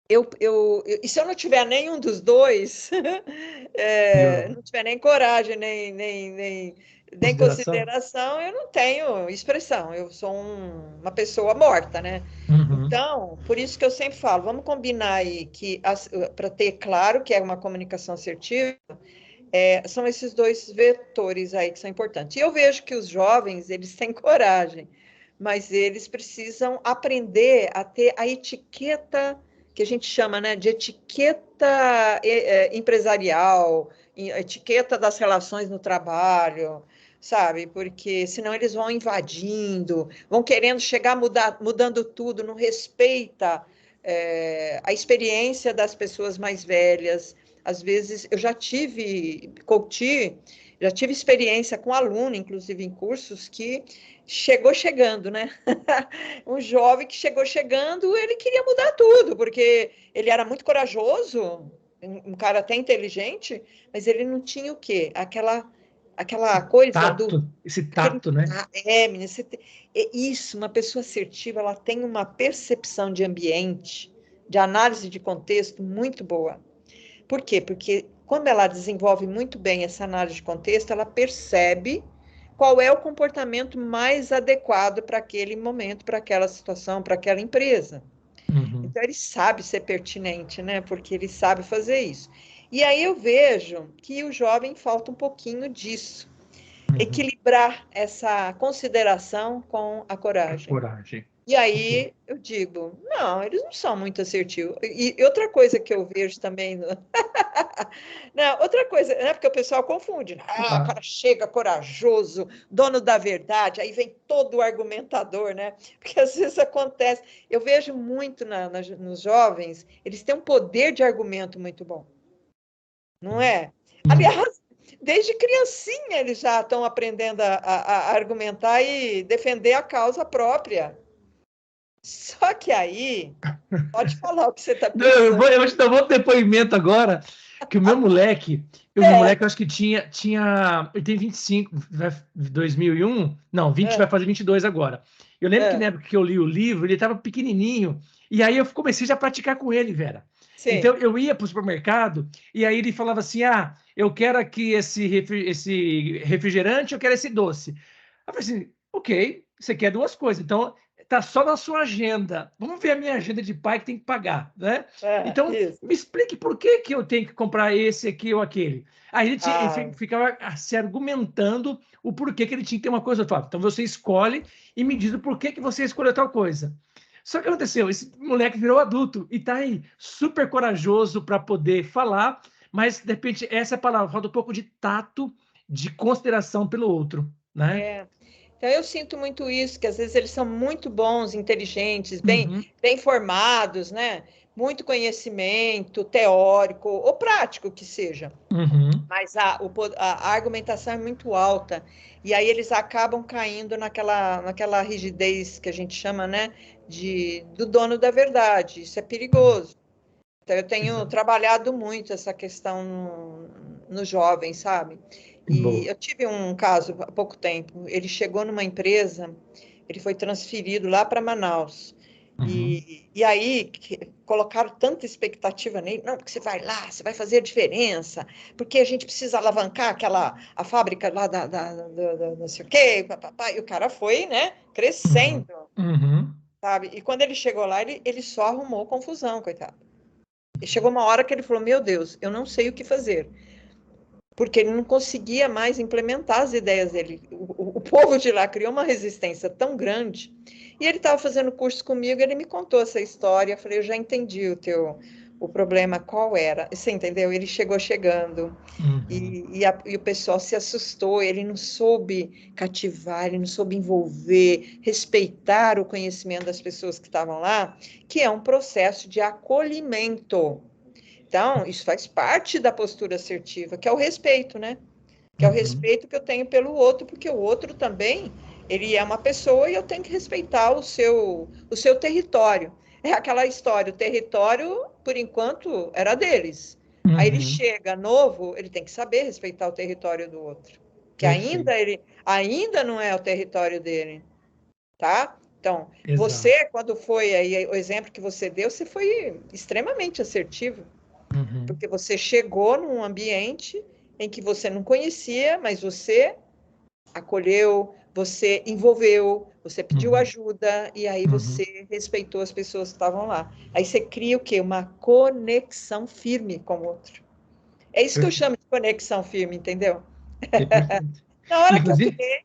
E se eu não tiver nenhum dos dois, Piorou. não tiver nem coragem, nem Consideração? consideração, eu não tenho expressão. Eu sou uma pessoa morta, né? Uhum. Então, por isso que eu sempre falo, vamos combinar aí que, para ter claro que é uma comunicação assertiva, são esses dois vetores aí que são importantes. E eu vejo que os jovens, eles têm coragem, mas eles precisam aprender a ter a etiqueta que a gente chama, né, de etiqueta empresarial, etiqueta das relações no trabalho, sabe? Porque senão eles vão invadindo, vão querendo chegar mudando tudo, não respeita a experiência das pessoas mais velhas. Às vezes, eu já tive experiência com aluno, inclusive em cursos, que chegou chegando, né? Um jovem que chegou chegando, ele queria mudar tudo, porque ele era muito corajoso, um cara até inteligente, mas ele não tinha o quê? Aquela coisa do... Tato, esse tato, né? Menina, isso, uma pessoa assertiva, ela tem uma percepção de ambiente, de análise de contexto muito boa. Por quê? Porque quando ela desenvolve muito bem essa análise de contexto, ela percebe qual é o comportamento mais adequado para aquele momento, para aquela situação, para aquela empresa. Uhum. Então, ele sabe ser pertinente, né? Porque ele sabe fazer isso. E aí eu vejo que o jovem falta um pouquinho disso, Uhum. equilibrar essa consideração com a A coragem. coragem. E Ok. aí eu digo, não, eles não são muito assertivos. E outra coisa que eu vejo também não, outra coisa, né? Porque o pessoal confunde, né? Ah, o Ah, cara chega corajoso, dono da verdade, aí vem todo o argumentador, né? Porque às vezes acontece. Eu vejo muito nos jovens, eles têm um poder de argumento muito bom, não é? uhum. Aliás, desde criancinha eles já estão aprendendo a argumentar e defender a causa própria. Só que aí, pode falar o que você está Não, eu pensando. vou te dar um outro depoimento agora, que o meu moleque, eu acho que ele tem 25, 2001, não, 20 vai É, fazer 22 agora. Eu lembro que na é, época que eu li o livro, ele estava pequenininho, e aí eu comecei já a praticar com ele, Vera. Então sim. eu ia para o supermercado, e aí ele falava assim, eu quero aqui esse refrigerante, eu quero esse doce. Eu falei assim, ok, você quer duas coisas, então tá só na sua agenda. Vamos ver a minha agenda de pai que tem que pagar, né? Então, Isso. me explique por que que eu tenho que comprar esse aqui ou aquele. Aí ele Ah, ficava se argumentando o porquê que ele tinha que ter uma coisa ou outra. Então, você escolhe e me diz o porquê que você escolheu tal coisa. Só que aconteceu, esse moleque virou adulto e tá aí super corajoso para poder falar, mas de repente essa é a palavra, falta um pouco de tato, de consideração pelo outro, né? é. Então, eu sinto muito isso, que às vezes eles são muito bons, inteligentes, Uhum, bem formados, né? Muito conhecimento teórico ou prático que seja. uhum, Mas a argumentação é muito alta. E aí eles acabam caindo naquela rigidez que a gente chama, né? Do dono da verdade. Isso é uhum. perigoso. Então, eu tenho Exato. trabalhado muito essa questão no jovem, sabe? E Boa. eu tive um caso há pouco tempo. Ele chegou numa empresa, ele foi transferido lá para Manaus. Uhum. E aí colocaram tanta expectativa nele, não, porque você vai lá, você vai fazer a diferença, porque a gente precisa alavancar a fábrica lá da não sei o quê, papapá. E o cara foi, né, Uhum. crescendo, Uhum. sabe? E quando ele chegou lá, ele só arrumou confusão, coitado. E chegou uma hora que ele falou: Meu Deus, eu não sei o que fazer, porque ele não conseguia mais implementar as ideias dele. O povo de lá criou uma resistência tão grande. E ele estava fazendo curso comigo, ele me contou essa história. Eu falei: Eu já entendi o problema, qual era. Você entendeu? Ele chegou chegando. Uhum. E o pessoal se assustou, ele não soube cativar, ele não soube envolver, respeitar o conhecimento das pessoas que estavam lá, que é um processo de acolhimento. Então, isso faz parte da postura assertiva, que é o respeito, né? Que é o Uhum. respeito que eu tenho pelo outro, porque o outro também, ele é uma pessoa e eu tenho que respeitar o seu território. É aquela história, o território, por enquanto, era deles. Aí ele Uhum. chega novo, ele tem que saber respeitar o território do outro, que Perfeito. ainda não é o território dele, tá? Então, Exato. você, quando foi aí o exemplo que você deu, você foi extremamente assertivo, Uhum, porque você chegou num ambiente em que você não conhecia, mas você acolheu, você envolveu, você pediu uhum, ajuda e aí uhum. você respeitou as pessoas que estavam lá. Aí você cria o quê? Uma conexão firme com o outro. É isso que eu Perfeito. chamo de conexão firme, entendeu? Perfeito. Na hora que eu Inclusive, criei.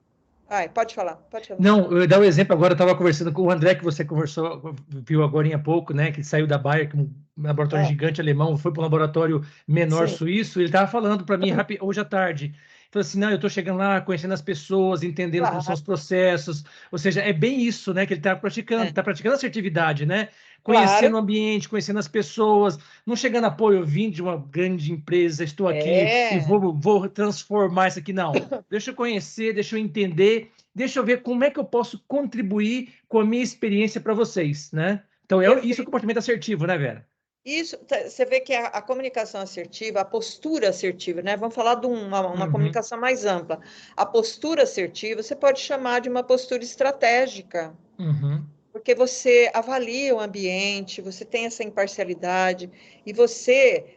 Ai, pode falar, pode falar. não, eu dar um exemplo agora, eu estava conversando com o André, que você conversou, viu agora há pouco, né? Que saiu da Bayer, que é um laboratório Ah, gigante alemão, foi para um laboratório menor sim. suíço, ele estava falando para mim hoje à tarde. Ele falou assim: não, eu estou chegando lá, conhecendo as pessoas, entendendo como são Claro, os processos. Ou seja, é bem isso, né? Que ele é, está praticando assertividade, né? Conhecendo claro, o ambiente, conhecendo as pessoas, não chegando a, pô, eu vim de uma grande empresa, estou aqui e é, vou transformar isso aqui. Não, deixa eu conhecer, deixa eu entender, deixa eu ver como é que eu posso contribuir com a minha experiência para vocês, né? Então, isso é o perfeito. comportamento assertivo, né, Vera? Isso, você vê que a comunicação assertiva, a postura assertiva, né? Vamos falar de uma Uhum, comunicação mais ampla. A postura assertiva, você pode chamar de uma postura estratégica, uhum, porque você avalia o ambiente, você tem essa imparcialidade, e você.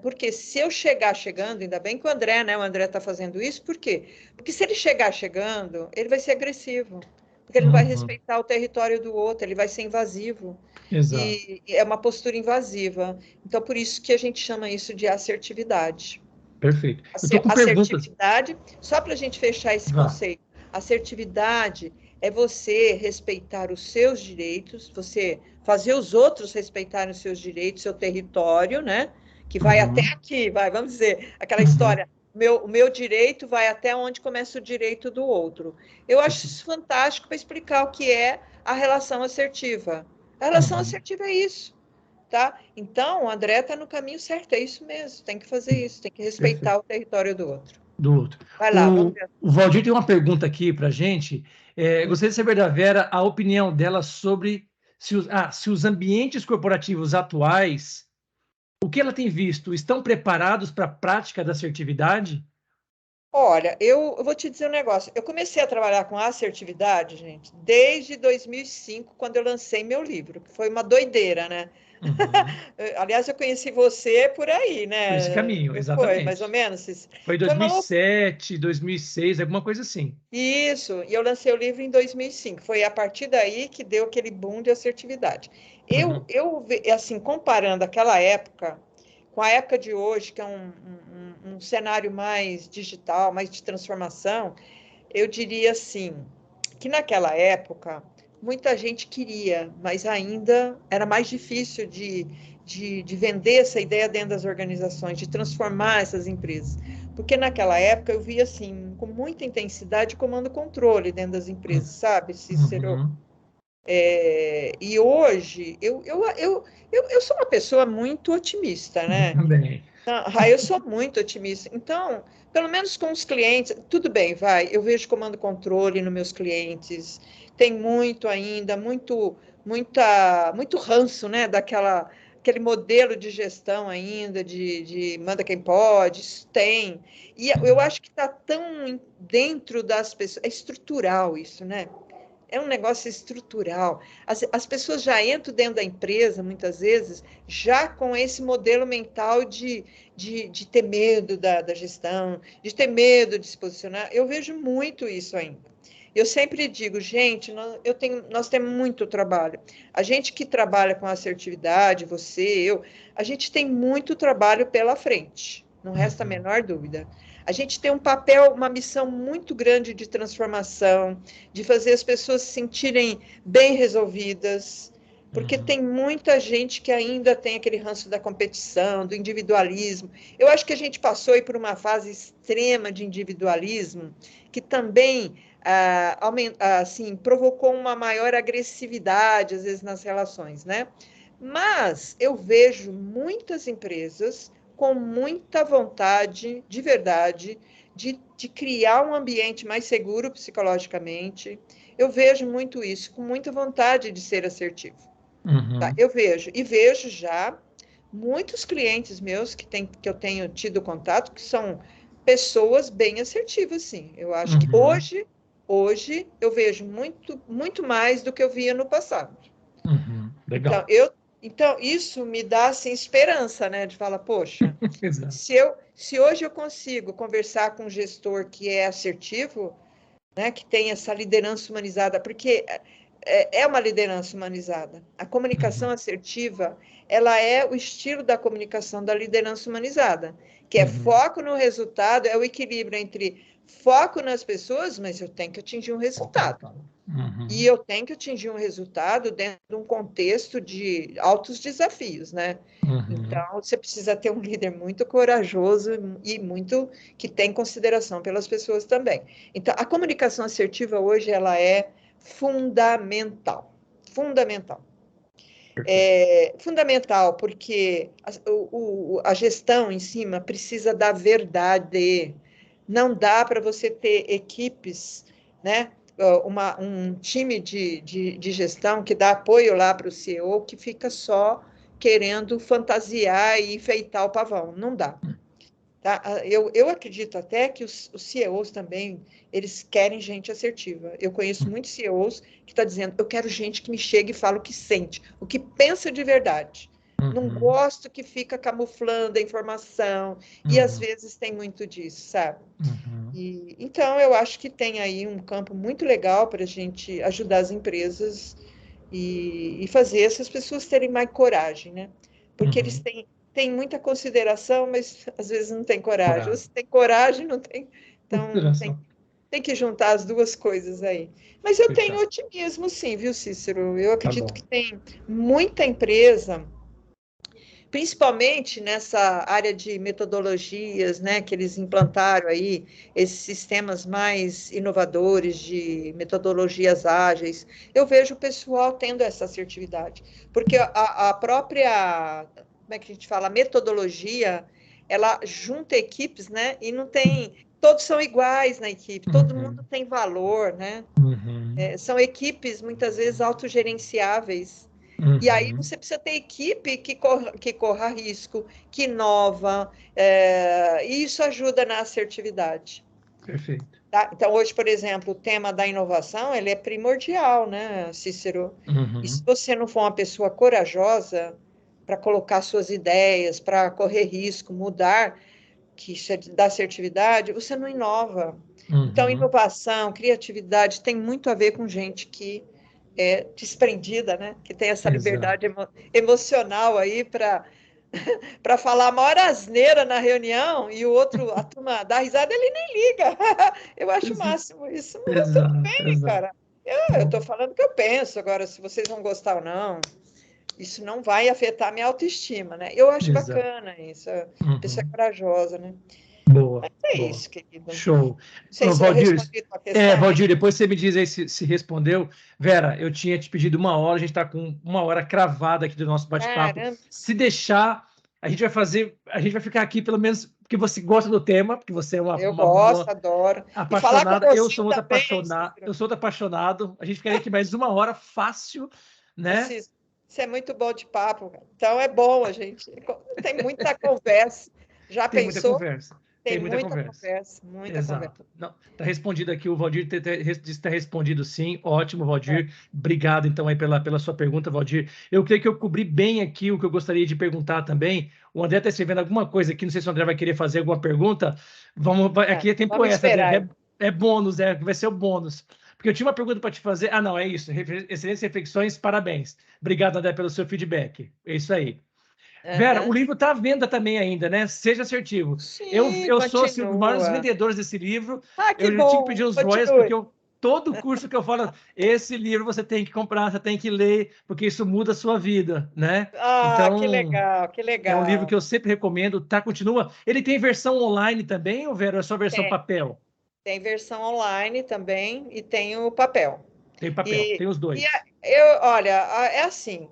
Porque se eu chegar chegando, ainda bem que o André, né? O André está fazendo isso, por quê? Porque se ele chegar chegando, ele vai ser agressivo, porque ele não vai uhum, respeitar o território do outro, ele vai ser invasivo. exato. E é uma postura invasiva. Então, por isso que a gente chama isso de assertividade. Perfeito. Eu estou com perguntas. Assertividade, só para a gente fechar esse Vá. conceito, assertividade é você respeitar os seus direitos, você fazer os outros respeitarem os seus direitos, seu território, né? Que vai até Uhum, aqui, vamos dizer, aquela uhum, história. O meu direito vai até onde começa o direito do outro. Eu acho perfeito. isso fantástico para explicar o que é a relação assertiva. A relação Uhum, assertiva é isso, tá? Então, o André está no caminho certo, é isso mesmo, tem que fazer isso, tem que respeitar perfeito. o território do outro. Do outro. Vai lá, vamos O, ver. o Valdir tem uma pergunta aqui para a gente. Hum. Gostaria de saber da Vera a opinião dela sobre se os ambientes corporativos atuais, o que ela tem visto, estão preparados para a prática da assertividade? Olha, eu vou te dizer um negócio. Eu comecei a trabalhar com assertividade, gente, desde 2005, quando eu lancei meu livro, que foi uma doideira, né? Uhum. Aliás, eu conheci você por aí, Por esse né? caminho, Foi, mais ou exatamente. menos. Foi em Foi uma loucura. 2007, 2006, alguma coisa assim. Isso, e eu lancei o livro em 2005. Foi a partir daí que deu aquele boom de assertividade. Uhum. Assim, comparando aquela época com a época de hoje, que é um cenário mais digital, mais de transformação, eu diria assim, que naquela época muita gente queria, mas ainda era mais difícil de vender essa ideia dentro das organizações, de transformar essas empresas. Porque naquela época eu via assim, com muita intensidade, comando e controle dentro das empresas, sabe, Cícero? Uhum. E hoje eu sou uma pessoa muito otimista, Eu né? também. Eu sou muito otimista. Então, pelo menos com os clientes, tudo bem, vai. Eu vejo comando e controle nos meus clientes. Tem muito ainda, muito ranço, né? Aquele modelo de gestão ainda, de manda quem pode. Isso tem. E eu Uhum. acho que está tão dentro das pessoas. É estrutural isso, né? É um negócio estrutural. As pessoas já entram dentro da empresa, muitas vezes, já com esse modelo mental de ter medo da gestão, de ter medo de se posicionar. Eu vejo muito isso ainda. Eu sempre digo, gente, nós temos muito trabalho. A gente que trabalha com assertividade, você, eu, a gente tem muito trabalho pela frente, não resta a Uhum. menor dúvida. A gente tem um papel, uma missão muito grande de transformação, de fazer as pessoas se sentirem bem resolvidas, porque Uhum. tem muita gente que ainda tem aquele ranço da competição, do individualismo. Eu acho que a gente passou aí por uma fase extrema de individualismo, que também assim, provocou uma maior agressividade, às vezes, nas relações, né? Mas eu vejo muitas empresas com muita vontade, de verdade, de criar um ambiente mais seguro psicologicamente. Eu vejo muito isso, com muita vontade de ser assertivo. Tá? Uhum. Eu vejo, e vejo já muitos clientes meus que eu tenho tido contato, que são pessoas bem assertivas, sim. Eu acho que Uhum. hoje Hoje eu vejo muito, muito mais do que eu via no passado. Legal. Então, isso me dá assim, esperança, né? De falar, poxa, Exato. se hoje eu consigo conversar com um gestor que é assertivo, né, que tem essa liderança humanizada, porque é uma liderança humanizada. A comunicação assertiva, ela é o estilo da comunicação da liderança humanizada, que é foco no resultado, é o equilíbrio entre foco nas pessoas, mas eu tenho que atingir um resultado. E eu tenho que atingir um resultado dentro de um contexto de altos desafios, né? Então, você precisa ter um líder muito corajoso e muito que tem consideração pelas pessoas também. Então, a comunicação assertiva hoje, ela é fundamental. Fundamental. Fundamental porque a gestão em cima precisa da verdade. Não dá para você ter equipes, né? Um time de gestão que dá apoio lá para o CEO que fica só querendo fantasiar e enfeitar o pavão. Não dá. Tá? Eu acredito até que os CEOs também, eles querem gente assertiva. Eu conheço muitos CEOs que estão dizendo, eu quero gente que me chegue e fala o que sente, o que pensa de verdade. Não gosto que fica camuflando a informação, e às vezes tem muito disso, sabe? Então, eu acho que tem aí um campo muito legal para a gente ajudar as empresas e fazer essas pessoas terem mais coragem, né? Porque eles têm muita consideração, mas às vezes não tem coragem. Ou se tem coragem, não tem. Então, tem que juntar as duas coisas aí. Mas eu tenho otimismo, sim, viu, Cícero? Eu acredito que tem muita empresa, principalmente nessa área de metodologias, né, que eles implantaram aí, esses sistemas mais inovadores de metodologias ágeis, eu vejo o pessoal tendo essa assertividade, porque a própria, como é que a gente fala, a metodologia, ela junta equipes, né, e não tem, todos são iguais na equipe, todo mundo tem valor, né, são equipes muitas vezes autogerenciáveis. E aí você precisa ter equipe que corra risco, que inova, e isso ajuda na assertividade. Perfeito. Tá? Então, hoje, por exemplo, o tema da inovação, ele é primordial, né, Cícero? E se você não for uma pessoa corajosa para colocar suas ideias, para correr risco, mudar, que isso é da assertividade, você não inova. Então, inovação, criatividade tem muito a ver com gente que é desprendida, né? Que tem essa liberdade emocional aí para falar a maior asneira na reunião e o outro, a turma dá risada, ele nem liga. Eu acho o máximo isso. Mas tudo bem, cara. Eu estou falando o que eu penso. Agora, se vocês vão gostar ou não, isso não vai afetar minha autoestima, né? Eu acho bacana isso. A pessoa é corajosa, né? Boa. É Boa. isso, querido. Show. Não sei se eu Valdir, respondi a tua questão. Valdir, depois você me diz aí se respondeu. Vera, eu tinha te pedido 1 hora, a gente está com 1 hora cravada aqui do nosso bate-papo. Caramba. Se deixar, a gente vai ficar aqui pelo menos porque você gosta do tema, porque você é Eu gosto, adoro. E falar com apaixonada. Eu você sou outro também, apaixonado. Cícero. Eu sou outro apaixonado. A gente ficaria aqui mais 1 hora fácil, né? Você é muito bom de papo, cara. Então é bom a gente. Tem muita conversa. Já Tem muita pensou? conversa. Tem Tem muita muita conversa. conversa, muita conversa. Exato. Não, tá respondido aqui, o Valdir disse ter respondido sim. Ótimo, Valdir. Obrigado, então, aí pela sua pergunta, Valdir. Eu creio que eu cobri bem aqui o que eu gostaria de perguntar também. O André está escrevendo alguma coisa aqui, não sei se o André vai querer fazer alguma pergunta. Aqui é tempo Vamos extra, esperar. é bônus, vai ser o bônus. Porque eu tinha uma pergunta para te fazer. Ah, não, é isso. Excelentes reflexões, parabéns. Obrigado, André, pelo seu feedback. É isso aí. Vera, o livro está à venda também ainda, né? Seja assertivo. Sim, Eu sou assim, um dos maiores continua. vendedores desse livro. Ah, que Eu já tinha que bom. pedir os royalties, Continue. porque todo curso que eu falo, esse livro você tem que comprar, você tem que ler, porque isso muda a sua vida, né? Ah, que Então, legal, que é um livro legal. que eu sempre recomendo, tá? Continua. Ele tem versão online também, ou Vera, é só versão Tem, papel? tem versão online também e tem o papel. Tem papel, E, tem os dois. olha, é assim,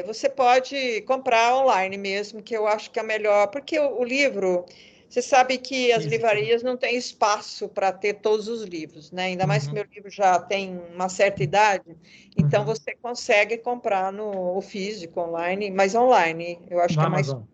você pode comprar online mesmo, que eu acho que é melhor, porque o livro, você sabe que as Físico, né? livrarias não têm espaço para ter todos os livros, né? Ainda mais que Uhum, meu livro já tem uma certa idade, então uhum. você consegue comprar no físico online, mas online, eu acho No que é mais Amazon.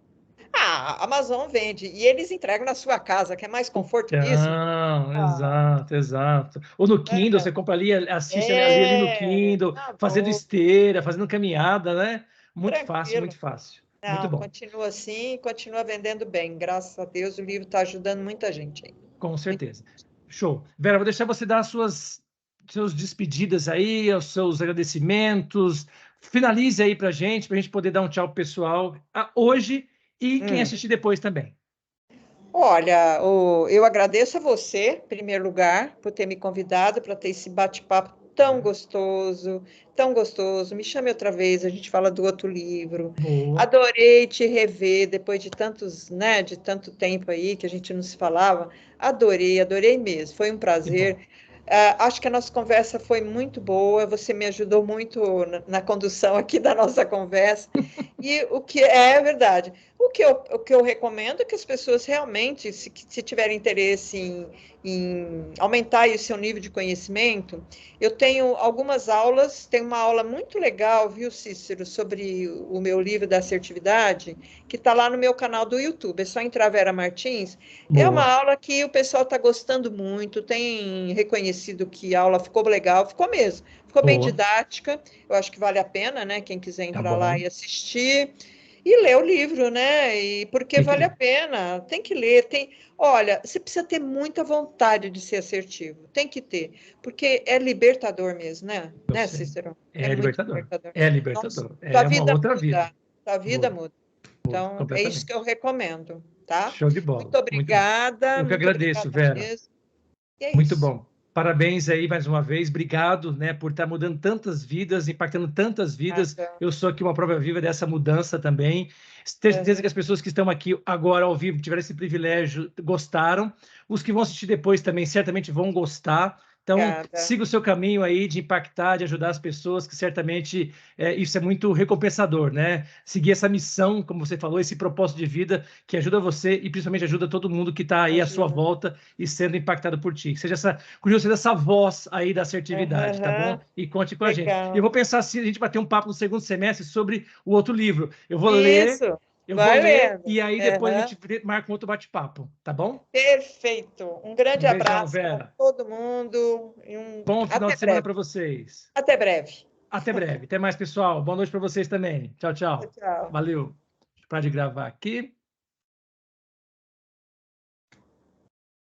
Ah, a Amazon vende e eles entregam na sua casa, quer mais conforto que isso? Então, Ah, exato, exato. Ou no Kindle, você compra ali, assiste ali no Kindle, tá fazendo bom, esteira, fazendo caminhada, né? Muito fácil, muito tranquilo. fácil. Muito Não, bom, continua assim, continua vendendo bem. Graças a Deus, o livro está ajudando muita gente aí. com Muito- certeza. Show. Vera, vou deixar você dar as suas despedidas aí, os seus agradecimentos. Finalize aí para a gente poder dar um tchau pro pessoal hoje e quem Hum. assistir depois também. Olha, eu agradeço a você, em primeiro lugar, por ter me convidado para ter esse bate-papo tão gostoso, tão gostoso. Me chame outra vez, a gente fala do outro livro. Boa. Adorei te rever depois de tantos, né, de tanto tempo aí que a gente não se falava. Adorei, adorei mesmo. Foi um Que bom. prazer. Acho que a nossa conversa foi muito boa. Você me ajudou muito na condução aqui da nossa conversa. E o que é verdade. O que eu recomendo é que as pessoas realmente, se tiverem interesse em aumentar aí o seu nível de conhecimento, eu tenho algumas aulas, tem uma aula muito legal, viu, Cícero, sobre o meu livro da assertividade, que está lá no meu canal do YouTube. É só entrar Vera Martins. É uma Boa. aula que o pessoal está gostando muito, tem reconhecido que a aula ficou legal, ficou mesmo, ficou bem Boa. didática. Eu acho que vale a pena, né? Quem quiser Tá entrar lá bom. e assistir. E ler o livro, né? E porque Tem que vale a ler. pena, tem que ler, olha, você precisa ter muita vontade de ser assertivo, tem que ter, porque é libertador mesmo, né? Eu Né, sei. Cícero? É É muito libertador. libertador. É Nossa, libertador. tua É uma vida outra vida. muda, tua vida Muda, muda. muda Então, é isso que eu completamente. recomendo, tá? Show de bola. Muito bom. Eu que Muito agradeço, obrigada Vera. mesmo. E é Muito isso. bom. Parabéns aí mais uma vez. Obrigado, né, por estar mudando tantas vidas, impactando tantas vidas. Nada. Eu sou aqui uma prova viva dessa mudança também. Tenho certeza que as Uhum. pessoas que estão aqui agora ao vivo, tiveram esse privilégio, gostaram. Os que vão assistir depois também certamente vão gostar. Então, Obrigada. siga o seu caminho aí de impactar, de ajudar as pessoas, que certamente isso é muito recompensador, né? Seguir essa missão, como você falou, esse propósito de vida que ajuda você e principalmente ajuda todo mundo que está aí à sua Ajuda. volta e sendo impactado por ti. Que seja essa, continue sendo essa voz aí da assertividade, tá bom? Uhum. E conte com a gente. E eu Legal. vou pensar se a gente vai ter um papo no segundo semestre sobre o outro livro. Isso, Eu vou vai ler lendo. e aí depois a Uhum. gente marca um outro bate-papo, tá bom? Perfeito. Um grande Um beijão, abraço para Vera. todo mundo e Bom final até de semana breve. para vocês. Até breve. Até breve. Até mais, pessoal. Boa noite para vocês também. Tchau, Tchau, tchau. tchau. Valeu. Para de gravar aqui.